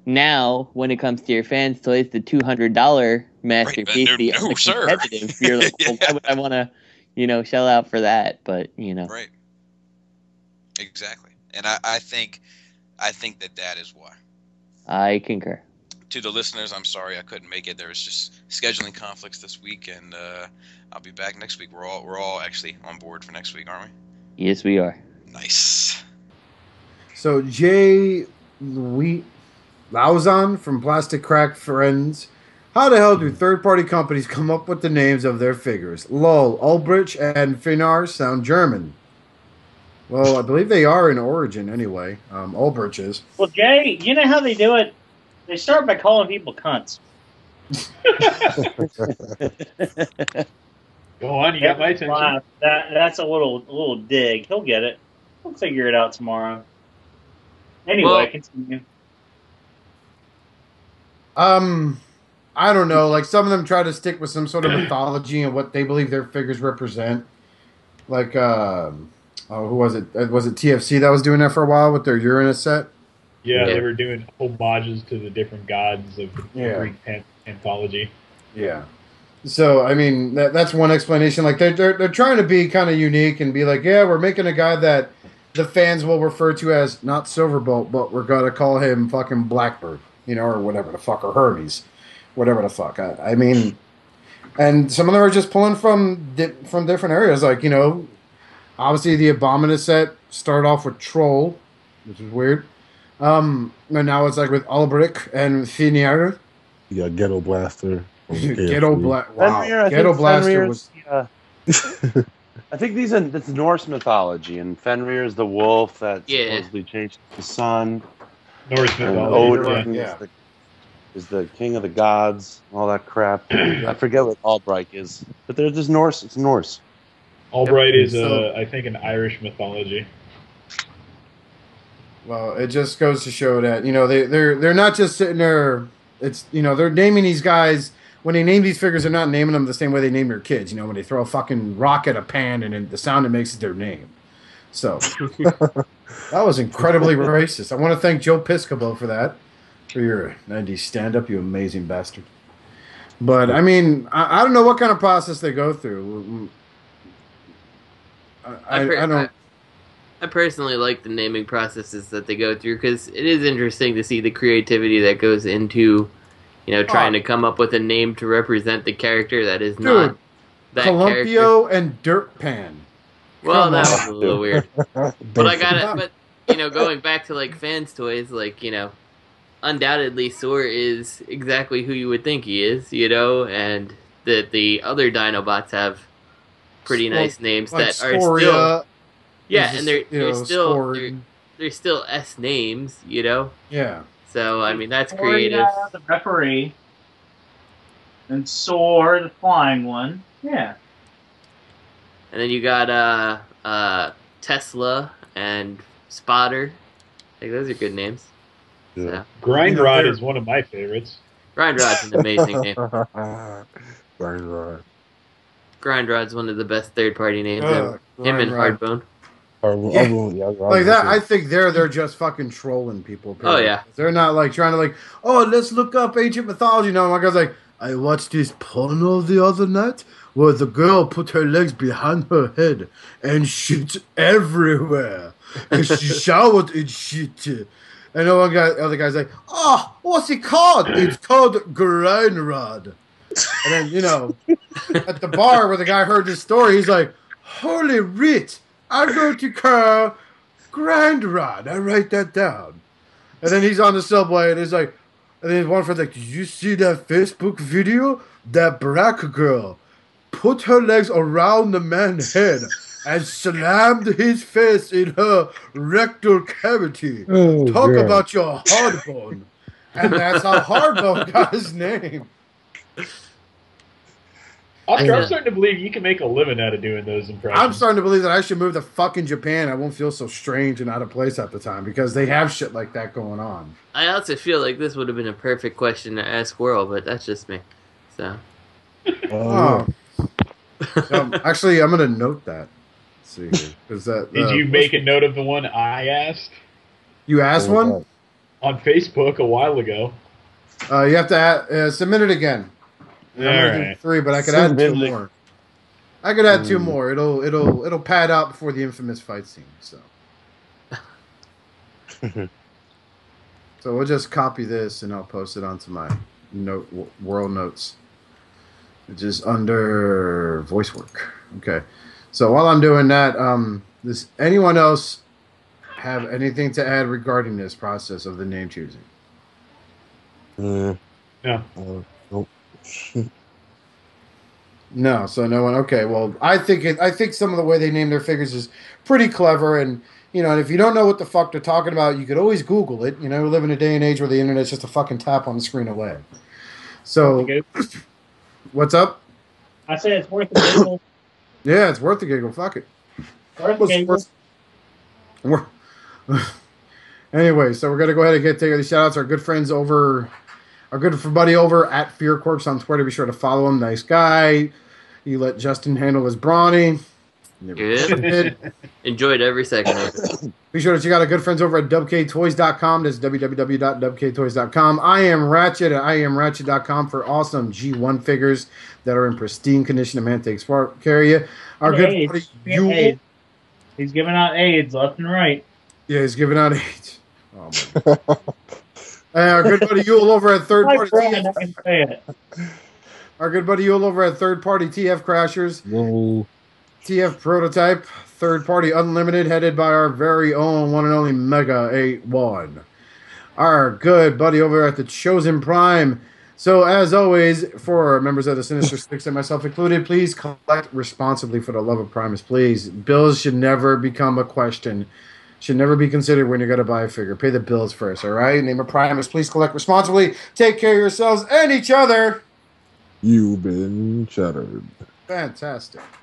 now when it comes to your Fanstoys, the $200 masterpiece, the competitive, you're like, well, why would I want to, shell out for that? But right, exactly, and I think that is why. I concur. To the listeners, I'm sorry I couldn't make it. There was just scheduling conflicts this week, and I'll be back next week. We're all actually on board for next week, aren't we? Yes, we are. Nice. So Jay Lauzon from Plastic Crack Friends. How the hell do third-party companies come up with the names of their figures? Lol, Ulbrich and Finar sound German. Well, I believe they are in origin anyway. Ulbrich is. Well, Jay, you know how they do it? They start by calling people cunts. Go on, you got my attention. That's a little dig. He'll get it. We'll figure it out tomorrow. Anyway, continue. I don't know. Like, some of them try to stick with some sort of mythology and what they believe their figures represent. Like, who was it? Was it TFC that was doing that for a while with their Uranus set? Yeah, they were doing homages to the different gods of Greek anthology. Yeah. So, I mean, that's one explanation. Like, they're trying to be kind of unique and be like, yeah, we're making a guy that the fans will refer to as not Silverbolt, but we're going to call him fucking Blackbird, or whatever the fuck, or Hermes, whatever the fuck. I mean, and some of them are just pulling from different areas. Like, obviously the Abominus set started off with Troll, which is weird. And now it's like with Ulbrich and Finier. You got Ghetto Blaster. Ghetto Blaster. Wow. Fenrir, Ghetto Blaster was. I think it's Norse mythology, and Fenrir is the wolf that supposedly changed the sun. Norse mythology. Odin is the king of the gods, all that crap. I forget what Ulbrich is, but they're just Norse. It's Norse. Ulbrich is, I think, an Irish mythology. Well, it just goes to show that they're not just sitting there. It's they're naming these guys. When they name these figures, they're not naming them the same way they name their kids. When they throw a fucking rock at a pan and the sound it makes is their name. So that was incredibly racist. I want to thank Joe Piscopo for that, for your 90s stand-up, you amazing bastard. But I mean, I don't know what kind of process they go through. I don't. I personally like the naming processes that they go through because it is interesting to see the creativity that goes into, trying to come up with a name to represent the character that is not that Columpio character. And Dirt Pan. Well, that was a little weird. But I got it. But going back to like Fanstoys, like undoubtedly Soar is exactly who you would think he is, and that the other Dinobots have pretty nice names like that are Sporia, still. Yeah, just, and they're still Spore. they're still S names, Yeah. So I mean that's Sporia, creative. The referee, and Soar, the flying one. Yeah. And then you got Tesla and Spotter. I think those are good names. Yeah. So. Grindrod is one of my favorites. Grindrod's an amazing name. Grindrod. Grindrod's one of the best third-party names ever. Him and Hardbone. Like that, I think they're just fucking trolling people. Oh yeah, they're not like trying to let's look up ancient mythology. No, my guy's like, I watched this porno the other night where the girl put her legs behind her head and shit everywhere, and she showered in shit. And other guy's like, oh, what's it called? It's called Grindrod. And then at the bar where the guy heard this story, he's like, holy writ. I go to call Grindrod. I write that down. And then he's on the subway, and he's like, and then one friend's like, did you see that Facebook video? That black girl put her legs around the man's head and slammed his face in her rectal cavity. Talk about your hardbone. And that's how Hardbone got his name. Oscar, I'm starting to believe you can make a living out of doing those impressions. I'm starting to believe that I should move to fucking Japan. I won't feel so strange and out of place at the time because they have shit like that going on. I also feel like this would have been a perfect question to ask World, but that's just me. So. Actually, I'm going to note that. Let's see. Did you make a note of the one I asked? You asked one? On Facebook a while ago. You have to submit it again. I'm gonna do 3, but I could add 2 more. I could add 2 more. It'll pad out before the infamous fight scene. So, so we'll just copy this and I'll post it onto my world notes, which is under voice work. Okay. So while I'm doing that, does anyone else have anything to add regarding this process of the name choosing? No. Nope. No, so no one. Okay, well, I think some of the way they name their figures is pretty clever, and and if you don't know what the fuck they're talking about, you could always Google it. We live in a day and age where the internet's just a fucking tap on the screen away. So, what's up? I say it's worth the giggle. Yeah, it's worth the giggle. Fuck it. Worth the giggle. Anyway, so we're gonna go ahead and take the shout-outs. Our good friends over. Our good buddy over at FearQuirks on Twitter. Be sure to follow him. Nice guy. You let Justin handle his brawny. Good. Enjoyed every second of it. Be sure to check out our good friends over at dubktoys.com. That's www.dubktoys.com. I am Ratchet at IamRatchet.com for awesome G1 figures that are in pristine condition. A man takes part. Carry you. Our good buddy Yule. He's giving out AIDS left and right. Yeah, he's giving out AIDS. Oh my God. Our good buddy Yule over at Third Party TF. Our good buddy Yule over at Third Party TF Crashers. Whoa. TF Prototype, Third Party Unlimited, headed by our very own one and only Mega 81. Our good buddy over at the Chosen Prime. So, as always, for members of the Sinister Six and myself included, please collect responsibly for the love of Primus, please. Bills should never become a question. Should never be considered when you're going to buy a figure. Pay the bills first, all right? Name of Primus. Please collect responsibly. Take care of yourselves and each other. You've been shattered. Fantastic.